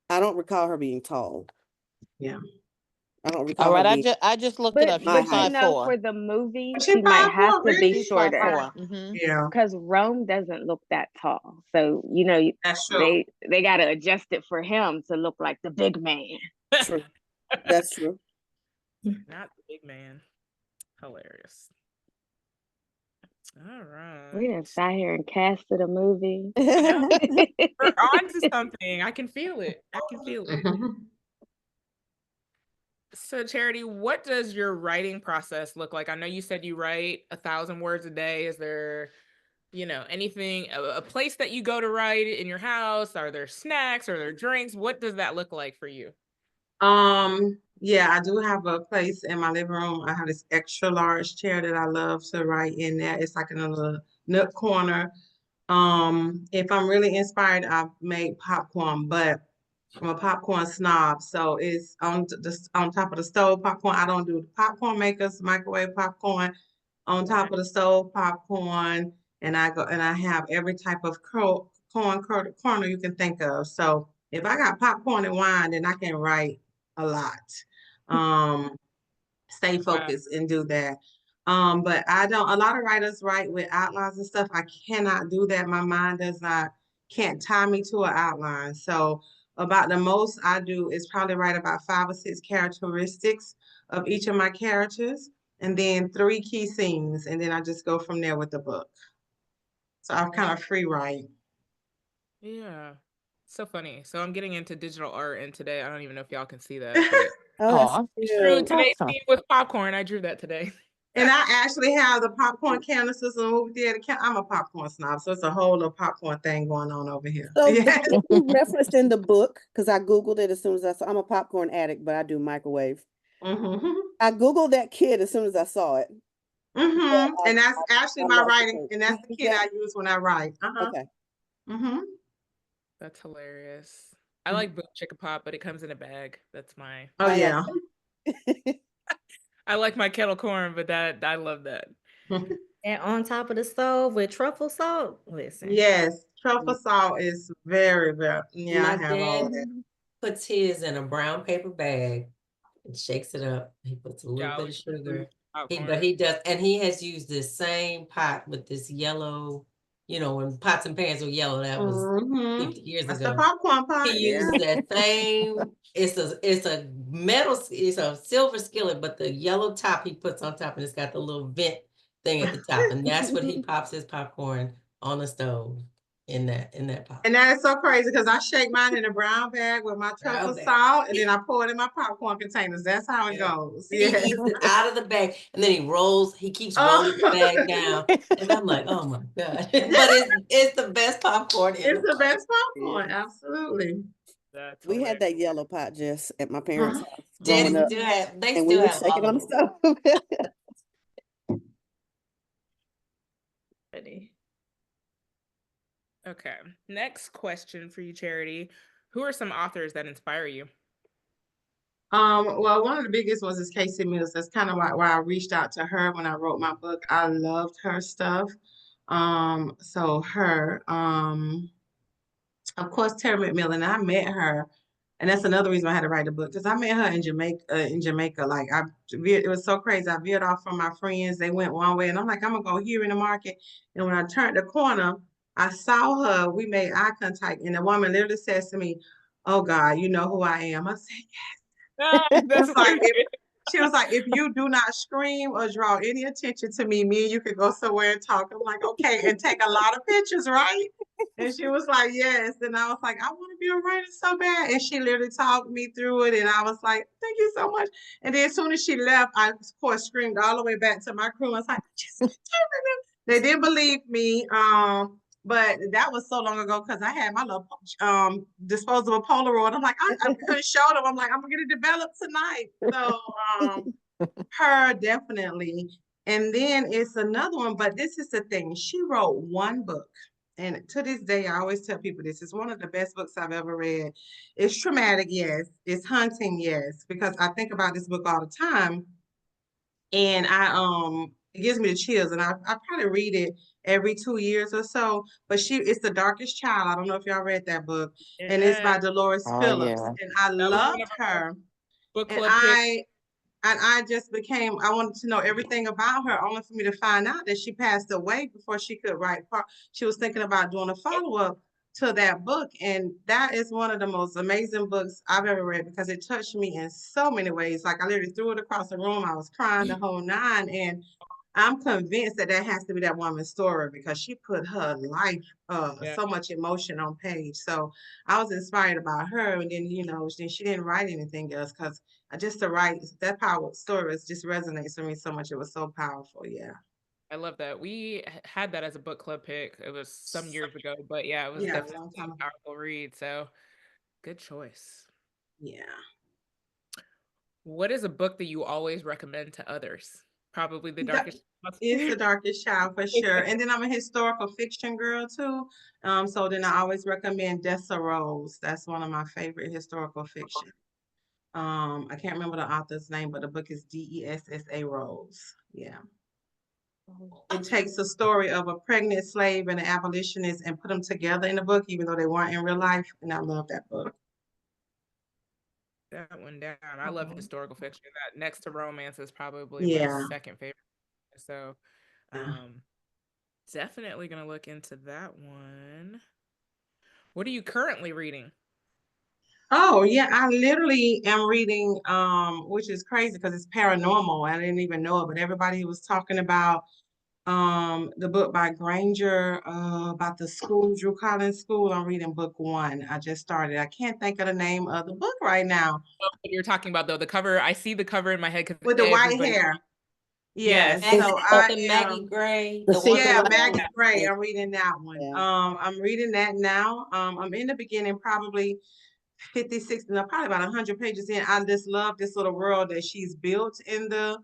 I don't recall her being tall. Yeah. I don't recall All her right. being I just looked it up. my She's height. you know, 5'4". for the movie, She she might 5'4", have to be really? She's shorter 5'4". Mm-hmm. Yeah, because Rome doesn't look that tall. So, that's true. they got to adjust it for him to look like the big man. True. That's true. Not the big man. Hilarious. All We right. done sat here and casted a movie. We're on to something. I can feel it. I can feel it. Mhm. So, Charity, what does your writing process look like? I know you said you write 1,000 words a day. Is there, anything, a place that you go to write in your house? Are there snacks? Are there drinks? What does that look like for you? Yeah, I do have a place in my living room. I have this extra large chair that I love to write in there. It's like in a little nook corner. If I'm really inspired, I make popcorn, but I'm a popcorn snob, so it's on top of the stove popcorn. I don't do the popcorn makers, microwave popcorn. On top of the stove popcorn, and I have every type of corner you can think of. So if I got popcorn and wine, then I can write a lot. Stay focused and do that. But I don't, a lot of writers write with outlines and stuff. I cannot do that. My mind can't tie me to an outline. So about the most I do is probably write about 5 or 6 characteristics of each of my characters, and then 3 key scenes, and then I just go from there with the book. So I'm kind of free write. Yeah. So funny. So I'm getting into digital art, and today I don't even know if y'all can see that, but Oh, Aw. that's it's true. cute. Today's Awesome. theme was popcorn. I drew that today. And I actually have the popcorn canisters in the movie theater. I'm a popcorn snob, so it's a whole little popcorn thing going on over here. So the Yeah. kid you referenced in the book, because I Googled it as soon as I saw, I'm a popcorn addict, but I do microwave. Mm-hmm. I Googled that kid as soon as I saw it. Mm-hmm. But And that's actually I'm my not writing, supposed and that's the kid I use when I write. Okay. Mm-hmm. That's hilarious. I like Boom Chicka Pop, but it comes in a bag. That's my. Oh I yeah. I like my kettle corn, but I love that. And on top of the stove with truffle salt. Listen. Yes, truffle salt is very, very. Yeah, I My have all dad that. puts his in a brown paper bag and shakes it up. He puts a little Yeah, I bit of like the sugar. popcorn. But he does, and he has used this same pot with this yellow, you know, when pots and pans were yellow, that was 50 years That's the ago. popcorn pot. He Yeah. uses that same, it's a metal, it's a silver skillet, but the yellow top he puts on top and it's got the little vent thing at the top. And that's what he pops his popcorn on the stove in that pot. And that is so crazy because I shake mine in a brown bag with my Brown truffle bag. salt, and then I pour it in my popcorn containers. That's how it goes. He Yeah. eats it out of the bag and then he keeps rolling the bag down. And I'm like, oh my God. But it's the best popcorn in It's the world. best popcorn. Absolutely. That's We had that hilarious. yellow pot just at my parents' house They growing up, still have, they and we still would have shake it all on of the them. stove. Ready. Okay. Next question for you, Charity. Who are some authors that inspire you? Well, one of the biggest ones is Casey Mills. That's kind of why I reached out to her when I wrote my book. I loved her stuff. So her, of course, Terry McMillan. I met her, and that's another reason I had to write the book because I met her in Jamaica. Like it was so crazy. I veered off from my friends. They went one way, and I'm like, I'm gonna go here in the market. And when I turned the corner, I saw her. We made eye contact, and the woman literally says to me, "Oh God, you know who I am." I said, That's she was like, if you do not scream or draw any attention to me, me and you could go somewhere and talk. I'm like, okay, and take a lot of pictures, right? And she was like, yes. And I was like, I want to be a writer so bad. And she literally talked me through it. And I was like, thank you so much. And then as soon as she left, I, of course, screamed all the way back to my crew. I was like, they didn't believe me. But that was so long ago because I had my little disposable Polaroid. I'm like, I couldn't show them. I'm like, I'm gonna get it developed tonight. So her definitely. And then it's another one, but this is the thing. She wrote one book. And to this day, I always tell people this is one of the best books I've ever read. It's traumatic, yes. It's haunting, yes, because I think about this book all the time. And it gives me the chills, and I probably read it every 2 years or so. But it's The Darkest Child. I don't know if y'all read that book, and it's by Dolores Phillips, yeah. and I loved her. Book And club pick. I just I wanted to know everything about her, only for me to find out that she passed away before she could write. She was thinking about doing a follow-up to that book, and that is one of the most amazing books I've ever read because it touched me in so many ways. Like I literally threw it across the room. I was crying the whole nine, and I'm convinced that has to be that woman's story because she put her life, so much emotion on page. So I was inspired about her, and then then she didn't write anything else because just to write that power story just resonates with me so much. It was so powerful. Yeah. I love that. We had that as a book club pick. It was some years ago, but yeah, it was Yeah, a definitely long time a ago. powerful read. So good choice. Yeah. What is a book that you always recommend to others? Probably The Darkest Child. It's The Darkest Child for sure. And then I'm a historical fiction girl too. So then I always recommend Dessa Rose. That's one of my favorite historical fiction. I can't remember the author's name, but the book is Dessa Rose. Yeah. It takes a story of a pregnant slave and an abolitionist and put them together in the book, even though they weren't in real life. And I love that book. That one down. I love historical fiction. That next to romance is probably my second favorite. So definitely gonna look into that one. What are you currently reading? Oh yeah, I literally am reading, which is crazy because it's paranormal. I didn't even know it, but everybody was talking about the book by Granger about the school, Drew Collins School. I'm reading book 1. I just started. I can't think of the name of the book right now. You're talking about though the cover. I see the cover in my head with the white hair. Yes. So Maggie Gray. Maggie Gray. I'm reading that one. Yeah. I'm reading that now. I'm in the beginning, probably 50, 60, no, probably about 100 pages in. I just love this little world that she's built in the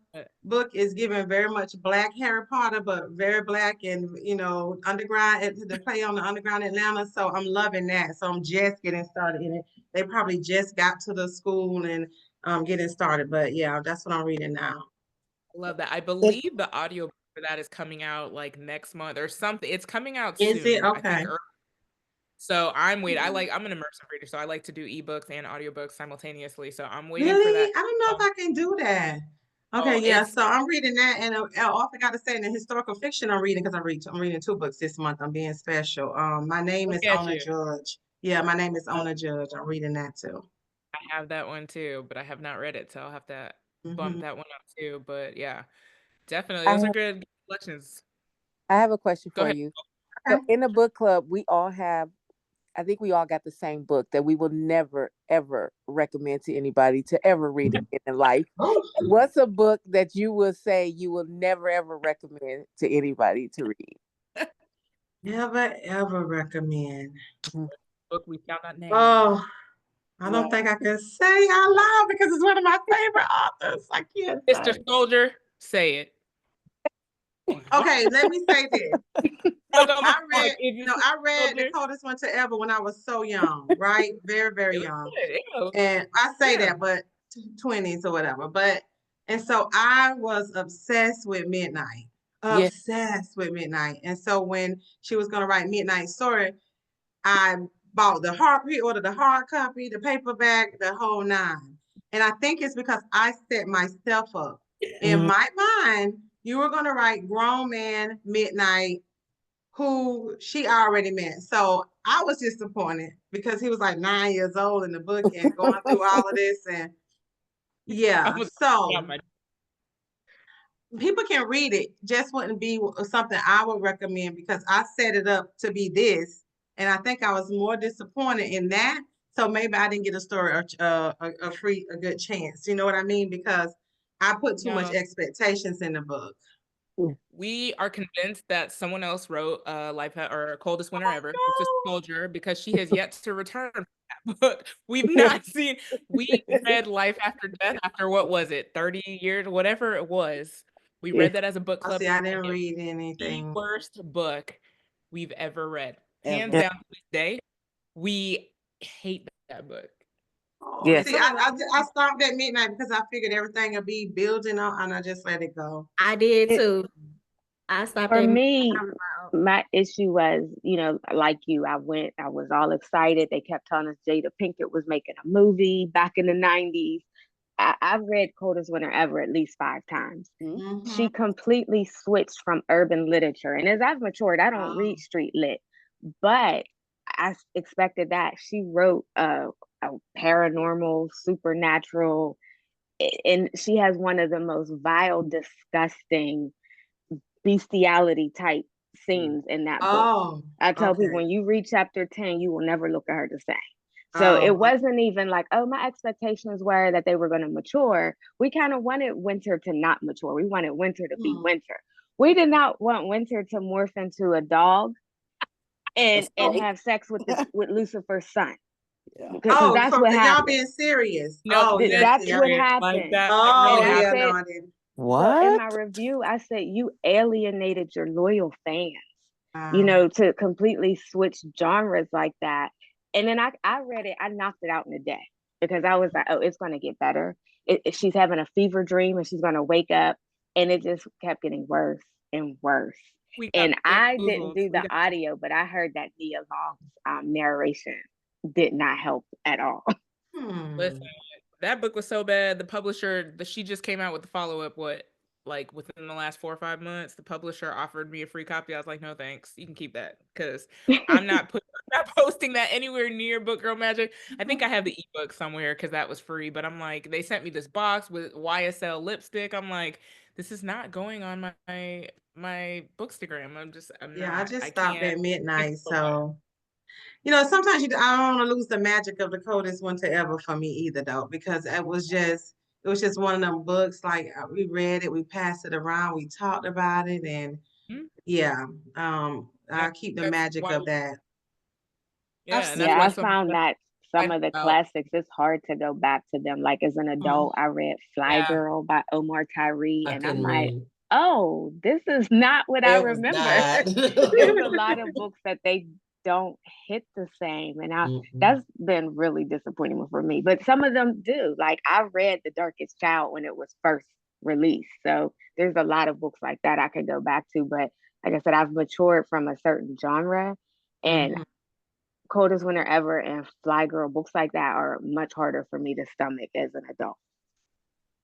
book. Is given very much Black Harry Potter, but very Black and, underground, the play on the underground Atlanta. So I'm loving that. So I'm just getting started in it. They probably just got to the school and getting started. But yeah, that's what I'm reading now. Love that. I believe the audio for that is coming out like next month or something. It's coming out soon. Is it? Okay. I think so I'm waiting. I'm an immersive reader, so I like to do ebooks and audiobooks simultaneously. So I'm waiting for that. I don't know if I can do that. Okay, Oh, yeah. it's So I'm reading that, and I also got to say, in the historical fiction I'm reading, because I'm reading 2 books this month. I'm being special. My name look is at Ona you. Judge. Yeah, my name is Ona Judge. I'm reading that too. I have that one too, but I have not read it, so I'll have to bump Mhm. that one up too. But yeah, definitely, I those are have, good collections. I have a question Go for ahead. you. So Okay. in the book club, we all have, I think we all got the same book that we will never, ever recommend to anybody to ever read again in life. Oh, What's a book that you will say you will never, ever recommend to anybody to read? never ever recommend. Book we shall not name. Oh, I don't Yeah. think I can say out loud because it's one of my favorite authors. I can't Mr. say. Soldier, say it. Okay, let me say this. Look on my I phone. read, Is no, it I read The Soldier? Coldest Winter Ever when I was so young, right? Very, very It was young. good. Yeah. And I say Yeah. that, but 20s or whatever. And so I was obsessed with Midnight. Yeah. Obsessed with Midnight. And so when she was gonna write Midnight Story, I bought pre-ordered the hard copy, the paperback, the whole nine. And I think it's because I set myself up. In Mhm. my mind, you were gonna write grown man Midnight who she already met. So I was disappointed because he was like 9 years old in the book and going through all of this. And I yeah, was so out my people can read it, just wouldn't be something I would recommend because I set it up to be this. And I think I was more disappointed in that. So maybe I didn't get a story or a good chance. You know what I mean? Because I put too much no. expectations in the book. We are convinced that someone else wrote Life or Coldest Winter Ever, Oh, Mr. Soldier, because she has yet to return from that book. We've not seen, we read Life After Death after what was it, 30 years, whatever it was. We Yeah. read that as a book Oh, club. see, I and didn't it was read the anything. worst book we've ever read. Hands Ever. down to this day, we hate that book. Oh, Yeah. see, I stopped at Midnight because I figured everything would be building up, and I just let it go. I did It- too. I stopped For at me, midnight. my issue was, like you, I was all excited. They kept telling us Jada Pinkett was making a movie back in the 90s. I've read Coldest Winter Ever at least 5 times. Mhm. She completely switched from urban literature. And as I've matured, I don't Oh. read street lit, but I expected that. She wrote a paranormal, supernatural, and she has one of the most vile, disgusting bestiality type scenes in that book. Oh, I tell people okay. when you read chapter 10, you will never look at her the same. So Oh, it wasn't even like, oh, my expectations were that they were going to mature. We kind of wanted Winter to not mature. We wanted Winter to be Hmm. Winter. We did not want Winter to morph into a dog and right. have sex with Lucifer's son. Yeah. Because Oh, that's so what y'all happened. being serious. No, Oh, yeah, That's see, what serious, like happened. that. oh, And I yeah, said, no, I didn't. so in my What? review, I said, you alienated your loyal fans, Wow. to completely switch genres like that. And then I read it, I knocked it out in a day because I was like, oh, it's going to get better. She's having a fever dream and she's going to wake up. And it just kept getting worse and worse. We got And I didn't bamboozled. do We the got- audio, but I heard that Nia Long's narration did not help at all. Listen, that book was so bad. The publisher, she just came out with the follow-up, like within the last 4 or 5 months, the publisher offered me a free copy. I was like, no, thanks. You can keep that because I'm not posting that anywhere near Book Girl Magic. I think I have the ebook somewhere because that was free, but I'm like, they sent me this box with YSL lipstick. I'm like, this is not going on my Bookstagram. I'm Yeah, not. I just I stopped can't. at Midnight, It's a lot. so sometimes I don't want to lose the magic of The Coldest Winter Ever for me either, though, because it was just one of them books. Like we read it, we passed it around, we talked about it, and Mhm. yeah, I keep the That's magic why. of that. Yeah, and that's Yeah, why I some found that some of the about. classics, it's hard to go back to them. Like as an adult, I read Fly Yeah. Girl by Omar Tyree, I and I'm couldn't like, read. oh, this is not what I It was remember. not. There's a lot of books that they don't hit the same, and Mm-mm. that's been really disappointing for me. But some of them do. Like I read The Darkest Child when it was first released, so there's a lot of books like that I could go back to. But like I said, I've matured from a certain genre, and Mhm. Coldest Winter Ever and Fly Girl, books like that are much harder for me to stomach as an adult.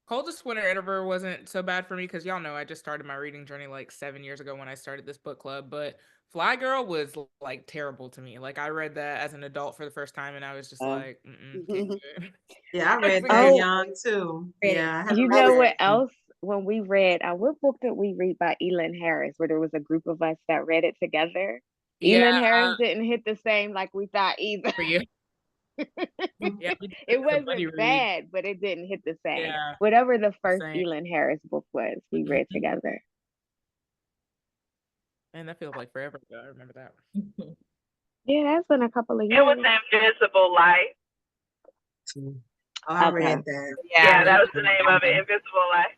Coldest Winter Ever wasn't so bad for me because y'all know I just started my reading journey like 7 years ago when I started this book club. But Fly Girl was like terrible to me. Like I read that as an adult for the first time, and I was just like, can't do it. Yeah, I read that Oh, young too. Read it. Yeah, I haven't you read know that what yet. else? When we read, what book did we read by Elin Harris, where there was a group of us that read it together? Yeah, Elin Harris didn't hit the same like we thought either. for you. Yeah, we did It a buddy wasn't read. bad, but it didn't hit the same. Yeah, Whatever the first same. Elin Harris book was, we read together. Man, that feels like forever ago. I remember that. Yeah, that's been a couple of It was years. Invisible Light. Oh, I Okay. read that. Yeah, that was the name of it, Invisible Light.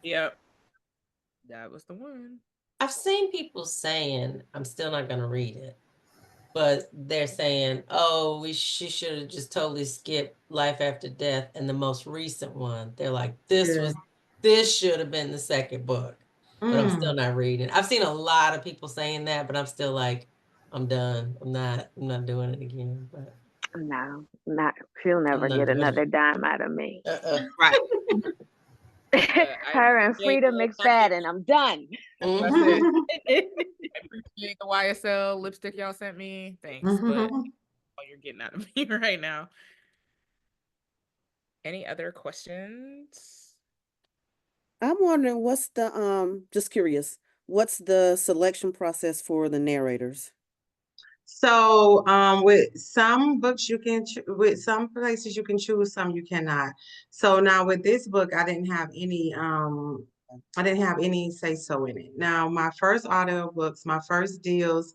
Yep. That was the one. I've seen people saying, I'm still not gonna read it, but they're saying, oh, she should have just totally skipped Life After Death and the most recent one. They're like, this should have been the second book, but I'm still not reading. I've seen a lot of people saying that, but I'm still like, I'm done. I'm not doing it again. But No, she'll never get another dime out of me. Right. Her and Frida McFadden, I'm done. That's it. I appreciate the YSL lipstick y'all sent me. Thanks, but all you're getting out of me right now. Any other questions? I'm wondering what's the just curious, what's the selection process for the narrators? So, with some books you can, with some places you can choose, some you cannot. So now with this book, I didn't have any say so in it. Now, my first audiobooks, my first deals,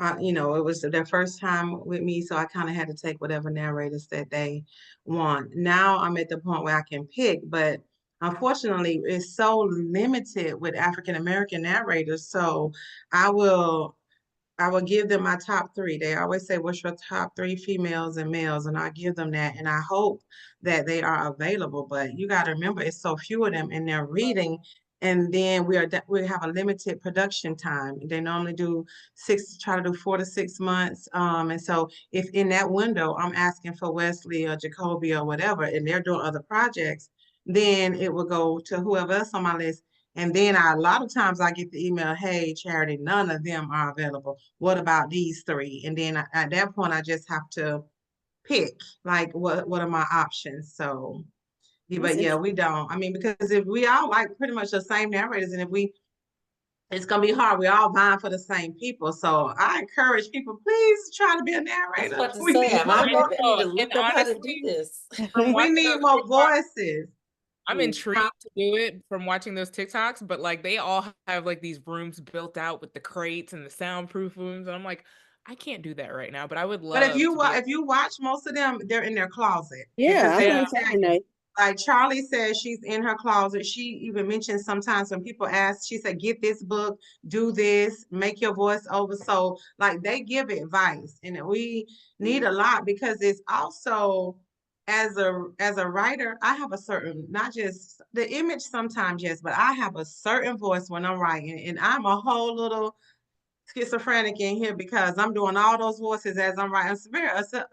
it was their first time with me, so I kind of had to take whatever narrators that they want. Now I'm at the point where I can pick, but unfortunately, it's so limited with African American narrators. So I will give them my top three. They always say, what's your top three females and males? And I give them that. And I hope that they are available. But you got to remember, it's so few of them and they're reading. And then we have a limited production time. They normally try to do 4 to 6 months. And so if in that window, I'm asking for Wesley or Jacoby or whatever, and they're doing other projects, then it will go to whoever else on my list. And then a lot of times I get the email, hey, Charity, none of them are available. What about these three? And then at that point, I just have to pick, like, what are my options? So, but yeah, we don't. I mean, because if we all like pretty much the same narrators, and it's going to be hard. We're all vying for the same people. So I encourage people, please try to be a narrator. I was about to say, I might need to look up how to do this. We need more voices. I'm intrigued to do it from watching those TikToks, but like they all have like these rooms built out with the crates and the soundproof rooms, and I'm like, I can't do that right now, but I would love. But if you watch most of them, they're in their closet. Yeah, like Charlie says, she's in her closet. She even mentions sometimes when people ask, she said, get this book, do this, make your voice over. So like they give advice, and we need a lot because it's also, as a writer, I have a certain, not just the image sometimes, yes, but I have a certain voice when I'm writing, and I'm a whole little schizophrenic in here because I'm doing all those voices as I'm writing.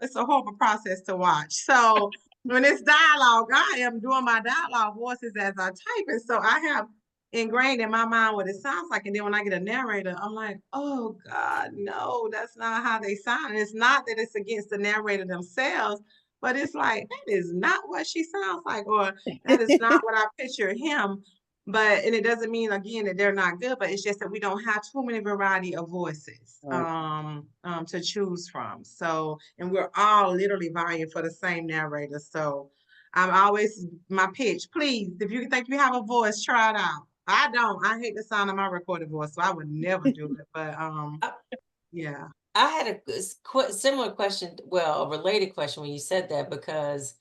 It's a horrible process to watch. So when it's dialogue, I am doing my dialogue voices as I type it. So I have ingrained in my mind what it sounds like. And then when I get a narrator, I'm like, oh God, no, that's not how they sound. And it's not that it's against the narrator themselves, but it's like, that is not what she sounds like, or that is not what I picture him. And it doesn't mean, again, that they're not good, but it's just that we don't have too many variety of voices to choose from. So, and we're all literally vying for the same narrator. So I'm always, my pitch, please, if you think you have a voice, try it out. I don't. I hate the sound of my recorded voice, so I would never do it. But yeah. I had a similar question, well, a related question when you said that, because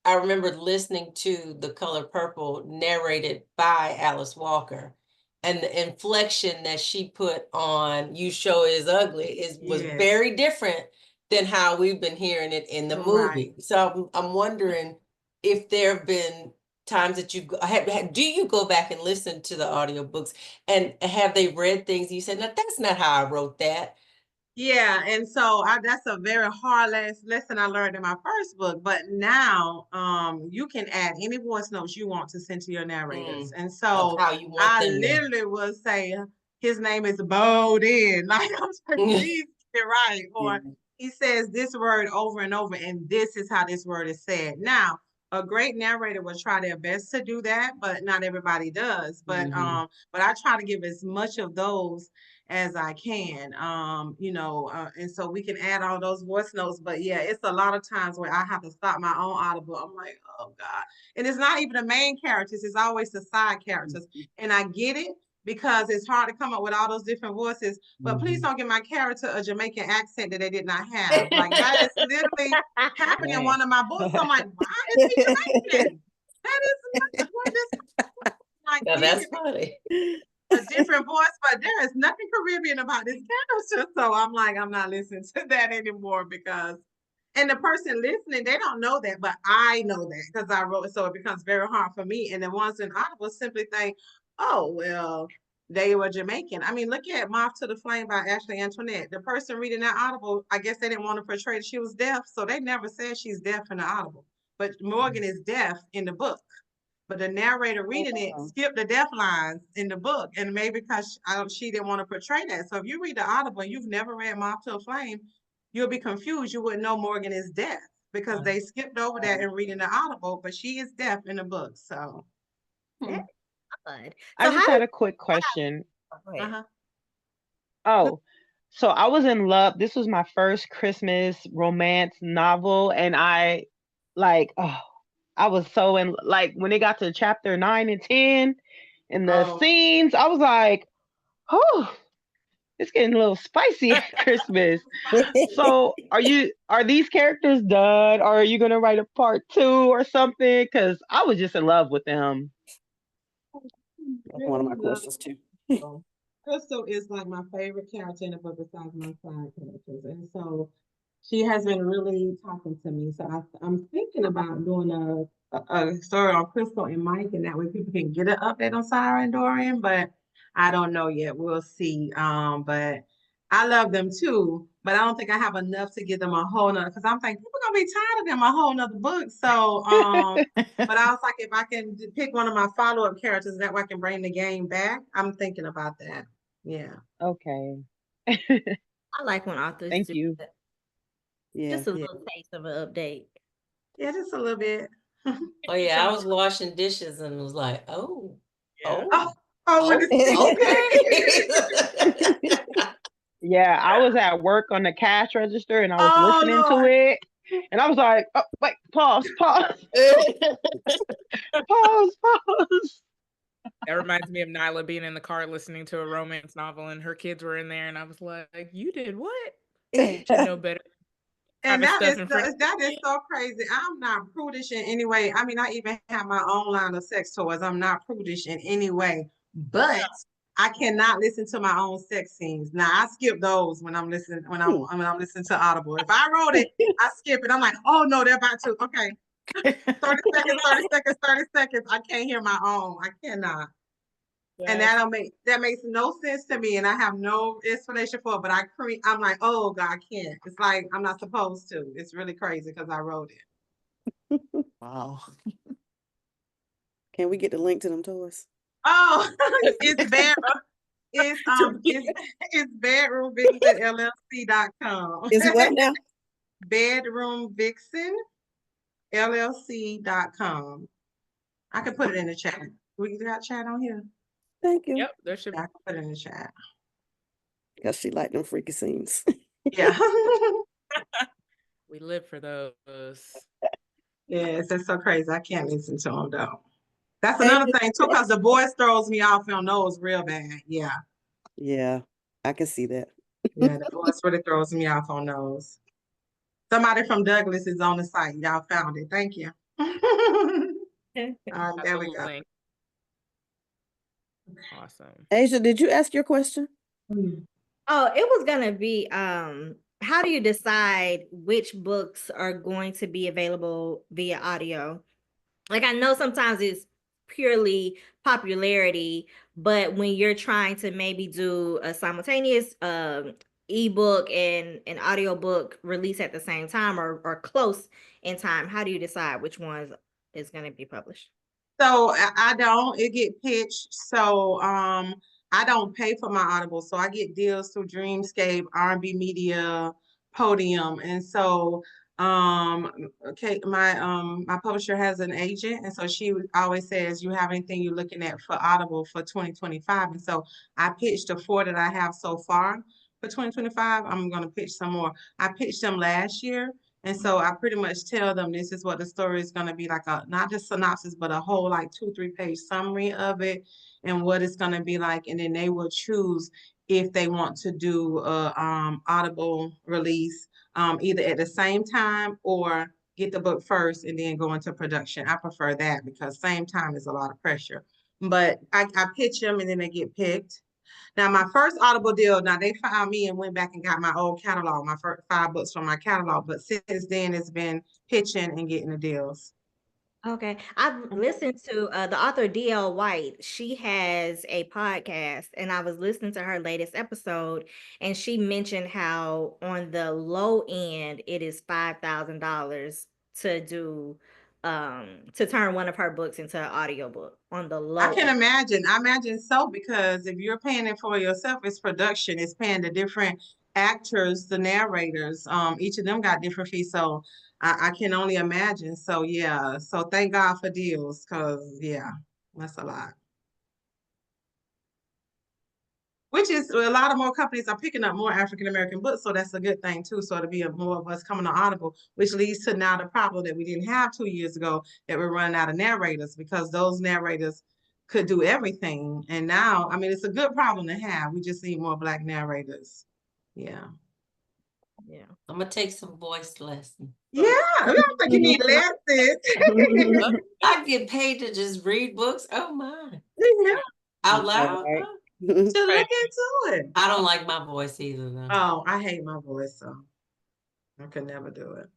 I remember listening to The Color Purple narrated by Alice Walker, and the inflection that she put on "You Show Is Ugly" was very different than how we've been hearing it in the movie. So I'm wondering if there have been times that you do you go back and listen to the audiobooks, and have they read things you said, no, that's not how I wrote that? Yeah, and so that's a very hard lesson I learned in my first book. But now, you can add any voice notes you want to send to your narrators, and Of so how you want I them to. literally will say his name is Bowden, like I'm like, please get it right, or he says this word over and over, and this is how this word is said. Now, a great narrator will try their best to do that, but not everybody does. But I try to give as much of those as I can, and so we can add all those voice notes. But yeah, it's a lot of times where I have to stop my own audible. I'm like, oh God. And it's not even the main characters, it's always the side characters. And I get it because it's hard to come up with all those different voices, but please don't give my character a Jamaican accent that they did not have. Like that is literally happening in one of my books. I'm like, why is he Jamaican? That is not what this like. Now that's funny. A different voice, but there is nothing Caribbean about this character. So I'm like, I'm not listening to that anymore because, and the person listening, they don't know that, but I know that because I wrote it. So it becomes very hard for me. And the ones in Audible simply think, oh, well, they were Jamaican. I mean, look at Moth to the Flame by Ashley Antoinette. The person reading that Audible, I guess they didn't want to portray that she was deaf. So they never said she's deaf in the Audible. But Morgan is deaf in the book. But the narrator reading it skipped the deaf lines in the book, and maybe because she didn't want to portray that. So if you read the Audible and you've never read Moth to a Flame, you'll be confused. You wouldn't know Morgan is deaf because they skipped over that in reading the Audible, but she is deaf in the book. So That's good. I So just how had did a quick question. go ahead. Oh, so I was in love. This was my first Christmas romance novel, and I was so in, like, when it got to chapter 9 and 10 and the scenes, I was like, oh, it's getting a little spicy at Christmas. So are these characters done, or are you gonna write a part 2 or something? Because I was just in love with them. That's one of my questions too. Crystal is like my favorite character in the book besides my side characters. And so she has been really talking to me. So I'm thinking about doing a story on Crystal and Mike, and that way people can get an update on Sarah and Dorian, but I don't know yet. We'll see. But I love them too, but I don't think I have enough to give them a whole nother, because I'm thinking people are gonna be tired of them a whole nother book. So but I was like, if I can pick one of my follow-up characters, that way I can bring the game back. I'm thinking about that. Yeah. Okay. I like when authors Thank do you. that. Yeah. Just a little taste of an update. Yeah, just a little bit. Oh yeah, I was washing dishes and was like, oh, when okay. Yeah, I was at work on the cash register and I was listening to it, and I was like, oh, wait, pause. Pause. That reminds me of Nyla being in the car listening to a romance novel and her kids were in there, and I was like, you did what? You should know better. And Having that stuff is in front- that is so crazy. I'm not prudish in any way. I mean, I even have my own line of sex toys. I'm not prudish in any way, but I cannot listen to my own sex scenes. Now I skip those when I'm listening when I'm listening to Audible. If I wrote it, I skip it. I'm like, oh no, they're about to. Okay, 30 seconds. I can't hear my own. I cannot. And that makes no sense to me, and I have no explanation for it. But I'm like, oh God, I can't. It's like I'm not supposed to. It's really crazy because I wrote it. Wow. Can we get the link to them toys? Oh, it's bedroomvixenllc.com. Is what now? Bedroomvixenllc.com. I can put it in the chat. We got chat on here. Thank you. Yep, there should be. I can put it in the chat. Because she liked them freaky scenes. Yeah. We live for those. Yes, it's so crazy. I can't listen to them though. That's another thing too, because the voice throws me off on those real bad. Yeah. Yeah, I can see that. Yeah, the voice really throws me off on those. Somebody from Douglas is on the site. Y'all found it. Thank you. There we go. Link. Awesome. Asia, did you ask your question? Oh, it was gonna be how do you decide which books are going to be available via audio? Like, I know sometimes it's purely popularity, but when you're trying to maybe do a simultaneous ebook and an audiobook release at the same time or close in time, how do you decide which one is going to be published? So I don't, it get pitched. So I don't pay for my Audible. So I get deals through Dreamscape, R&B Media, Podium. And so okay, my publisher has an agent, and so she always says, you have anything you're looking at for Audible for 2025? And so I pitched the 4 that I have so far for 2025. I'm gonna pitch some more. I pitched them last year. And so I pretty much tell them this is what the story is going to be, like a not just synopsis, but a whole like 2-3 page summary of it and what it's going to be like. And then they will choose if they want to do a Audible release either at the same time or get the book first and then go into production. I prefer that because same time is a lot of pressure. But I pitch them and then they get picked. Now, my first Audible deal, now they found me and went back and got my old catalog, my first 5 books from my catalog. But since then, it's been pitching and getting the deals. Okay. I've listened to the author D.L. White. She has a podcast, and I was listening to her latest episode, and she mentioned how on the low end, it is $5,000 to do to turn one of her books into an audiobook on the low I can end. imagine. I imagine so, because if you're paying it for yourself, it's production. It's paying the different actors, the narrators. Each of them got different fees. So I can only imagine. So yeah. So thank God for deals, because yeah, that's a lot. Which is a lot of more companies are picking up more African American books, so that's a good thing too. So to be more of us coming to Audible, which leads to now the problem that we didn't have 2 years ago, that we're running out of narrators, because those narrators could do everything. And now, I mean, it's a good problem to have. We just need more Black narrators. Yeah. Yeah. I'm gonna take some voice lessons. Yeah, I don't think you need lessons. I get paid to just read books. Oh my. Yeah. Out loud. Right. So look into it. I don't like my voice either though. Oh, I hate my voice, so I could never do it.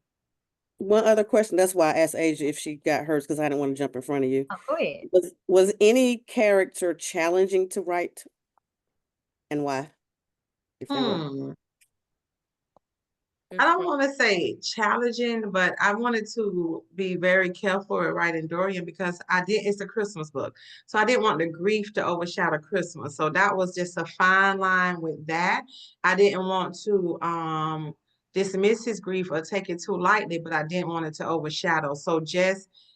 One other question. That's why I asked Asia if she got hers, because I didn't want to jump in front of you. Oh, go ahead. Was any character challenging to write, and why? If they were. I don't want to say challenging, but I wanted to be very careful with writing Dorian, because it's a Christmas book. So I didn't want the grief to overshadow Christmas. So that was just a fine line with that. I didn't want to dismiss his grief or take it too lightly, but I didn't want it to overshadow. So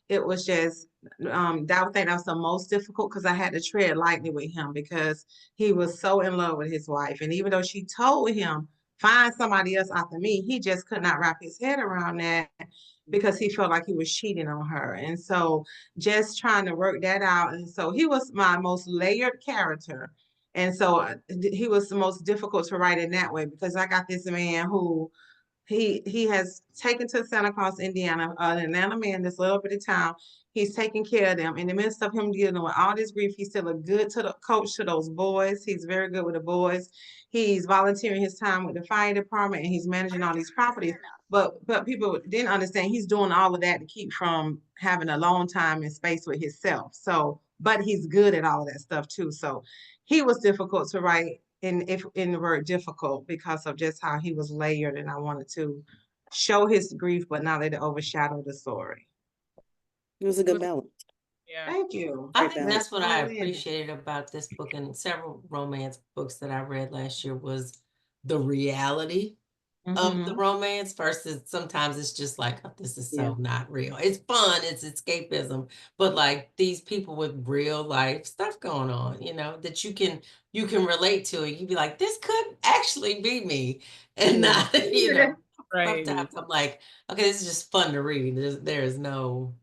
it was just I think that was the most difficult, because I had to tread lightly with him, because he was so in love with his wife. And even though she told him, find somebody else after me, he just could not wrap his head around that, because he felt like he was cheating on her. And so just trying to work that out. And so he was my most layered character. And so he was the most difficult to write in that way, because I got this man who he has taken to Santa Claus, Indiana, an Atlanta man, this little bitty town. He's taking care of them. In the midst of him dealing with all this grief, he's still a good coach to those boys. He's very good with the boys. He's volunteering his time with the fire department, and he's managing all these properties. But people didn't understand he's doing all of that to keep from having alone time and space with himself. So, but he's good at all of that stuff too. So he was difficult to write in the word difficult, because of just how he was layered, and I wanted to show his grief, but not let it overshadow the story. It was a good balance. Yeah. Thank you. I Great think balance. that's what I appreciated about this book and several romance books that I read last year, was the reality of the romance versus sometimes it's just like, oh, this is so not real. It's fun, it's escapism, but like these people with real life stuff going on, you know, that you can relate to, and you'd be like, this could actually be me, and not, you know. Right. Sometimes I'm like, okay, this is just fun to read. There is no,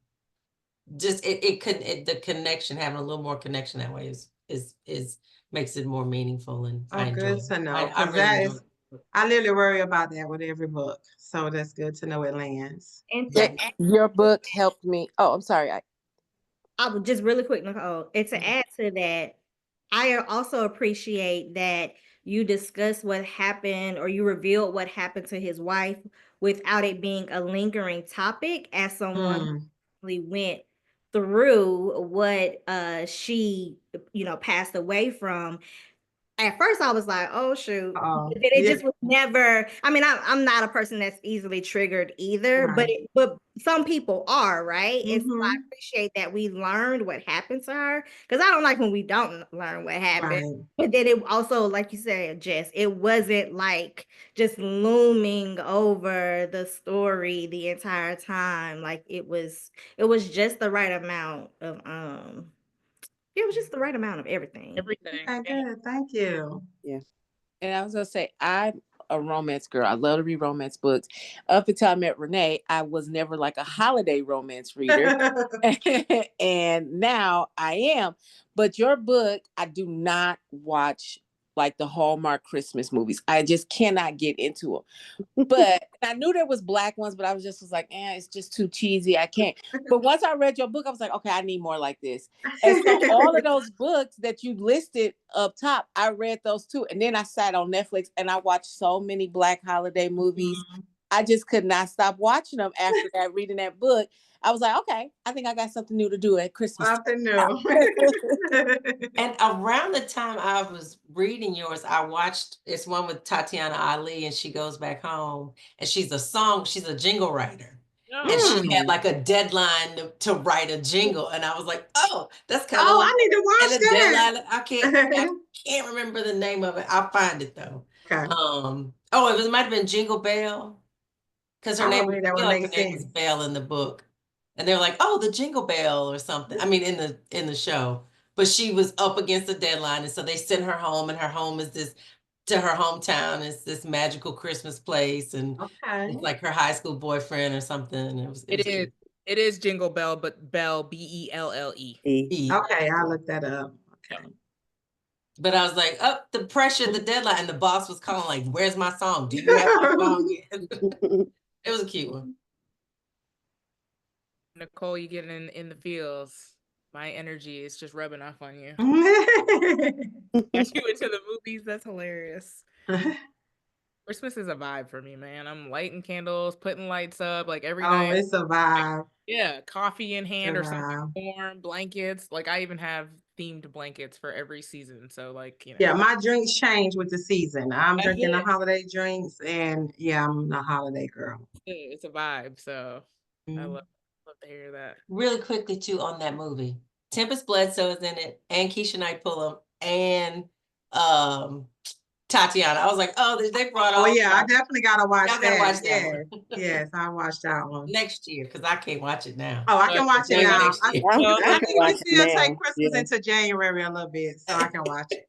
just the connection, having a little more connection that way is makes it more meaningful, and I enjoy good it. to know. I really enjoy it. I literally worry about that with every book, so that's good to know it lands. And Your book helped me. Oh, I'm sorry. I would just really quick, Nicole, and to add to that, I also appreciate that you discussed what happened, or you revealed what happened to his wife without it being a lingering topic, as someone who went through what she, passed away from. at first I was like, oh shoot. Oh, But then it yeah. just was never, I mean, I'm not a person that's easily triggered either, but Right. but some people are, right? And so I Mhm. appreciate that we learned what happened to her. Because I don't like when we don't learn what happened. Right. But then it also, like you said, Jess, it wasn't like just looming over the story the entire time. Like it was just the right amount of it was just the right amount of everything. Everything. Okay, Yeah. good. Thank you. And I was gonna say, I'm a romance girl. I love to read romance books. Up until I met Renee, I was never like a holiday romance reader. And now I am. But your book, I do not watch like the Hallmark Christmas movies. I just cannot get into them. But I knew there was Black ones, but I was just like, it's just too cheesy. I can't. But once I read your book, I was like, okay, I need more like this. And so all of those books that you listed up top, I read those too. And then I sat on Netflix and I watched so many Black holiday movies. Mhm. I just could not stop watching them after that, reading that book. I was like, okay, I think I got something new to do at Christmas. Something new. And around the time I was reading yours, I watched it's one with Tatiana Ali, and she goes back home, and she's a jingle writer. And she had Mm. like a deadline to write a jingle, and I was like, "Oh, that's kind of Oh, like I need to and watch a that. deadline. I can't remember the name of it. I'll find it though. Okay. It might have been Jingle Bell, because her name Probably that I would feel like her make name was sense. Bell in the book, and they were like, "Oh, the Jingle Bell" or something. I mean, in the show, but she was up against the deadline, and so they sent her home, and her home is this to her hometown. It's this magical Christmas place, and Okay. it's like her high school boyfriend or something. It was It is. cute. It is Jingle Bell, but Bell, Belle. Okay, I'll look that up. Okay. But I was like, oh, the pressure, the deadline, and the boss was calling like, "Where's my song? Do you have my song yet?" It was a cute one. Nicole, you getting in the feels. My energy is just rubbing off on you. Got you into the movies. That's hilarious. Christmas is a vibe for me, man. I'm lighting candles, putting lights up, like every Oh, night. it's a vibe. Yeah, coffee in hand or something Wow. warm, blankets. Like I even have themed blankets for every season. So like, Yeah, my drinks change with the season. I'm That's drinking the it. holiday drinks, and yeah, I'm a holiday girl. It's a vibe. So I Mhm. love to hear that. Really quickly too on that movie. Tempest Bledsoe is in it, and Keisha Knight Pulliam, and Tatiana. I was like, oh, they brought Oh all. yeah, I definitely gotta watch Y'all gotta that. watch that Yes, one. yes, I watched that one. Next year, because I can't watch it now. Oh, I can watch it Maybe now. next year. I I can think we watch it still take now. Christmas Yeah. into January a little bit, so I can watch it.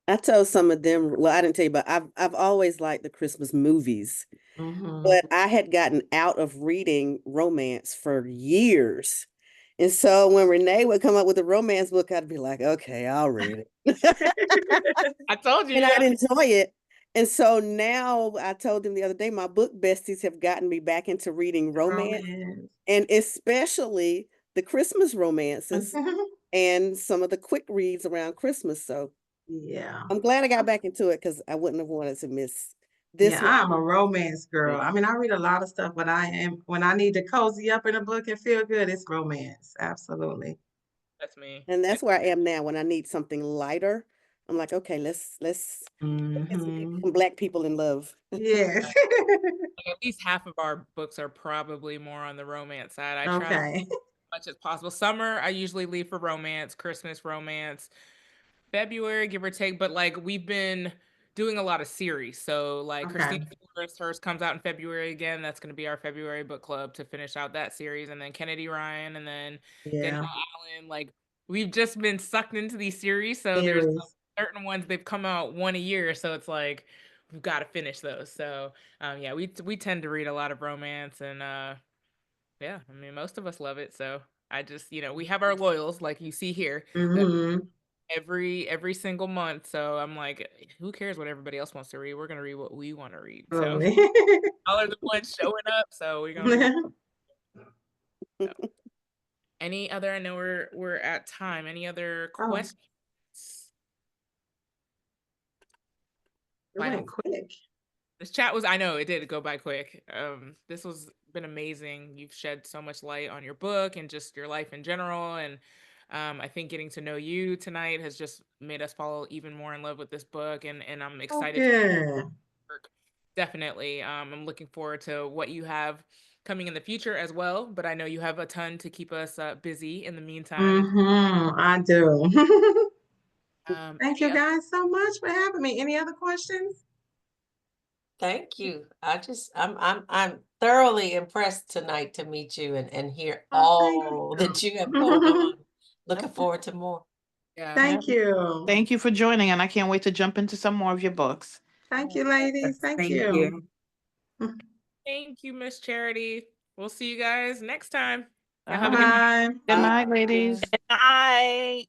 I told some of them, well, I didn't tell you, but I've always liked the Christmas movies, Mhm. but I had gotten out of reading romance for years. And so when Renee would come up with a romance book, I'd be like, okay, I'll read it. I told you. And I'd enjoy it. And so now I told them the other day, my book besties have gotten me back into reading romance, and especially the Christmas romances and some of the quick reads around Christmas. So Yeah. I'm glad I got back into it because I wouldn't have wanted to miss this Yeah, one. I'm a romance girl. I mean, I read a lot of stuff, but when I need to cozy up in a book and feel good, it's romance. Absolutely. That's me. And that's where I am now. When I need something lighter, I'm like, okay, let's get Mhm. some Black people in love. Yes. Like, at least half of our books are probably more on the romance side. I try Okay. as much as possible. Summer, I usually leave for romance, Christmas romance, February, give or take. But like we've been doing a lot of series. So like Okay. Christina Forrest, hers comes out in February again. That's going to be our February book club to finish out that series. And then Kennedy Ryan and then Danielle Yeah. Allen. Like we've just been sucked into these series. So there's Series. certain ones they've come out one a year. So it's like we've got to finish those. So yeah, we tend to read a lot of romance and yeah, I mean most of us love it. So I just, we have our loyals like you see here that Mhm. every single month. So I'm like, who cares what everybody else wants to read? We're gonna read what we want to read. So Lovely. y'all are the ones showing up. So we're gonna read. So. Any other? I know we're at time. Any other Oh, questions? it went quick. This chat was, I know it did go by quick. This was been amazing. You've shed so much light on your book and just your life in general. And I think getting to know you tonight has just made us fall even more in love with this book, and I'm excited to Good. work. Definitely. I'm looking forward to what you have coming in the future as well, but I know you have a ton to keep us busy in the meantime. I do. Thank you Any other- guys so much for having me. Any other questions? Thank you. I'm thoroughly impressed tonight to meet you and hear Oh, thank all you. that you have going on. Looking forward to more. Yeah. Thank you. Thank you for joining, and I can't wait to jump into some more of your books. Thank you, ladies. Thank Thank you. you. Thank you, Miss Charity. We'll see you guys next time. Y'all have a good night. Bye. Good night, ladies. Good night.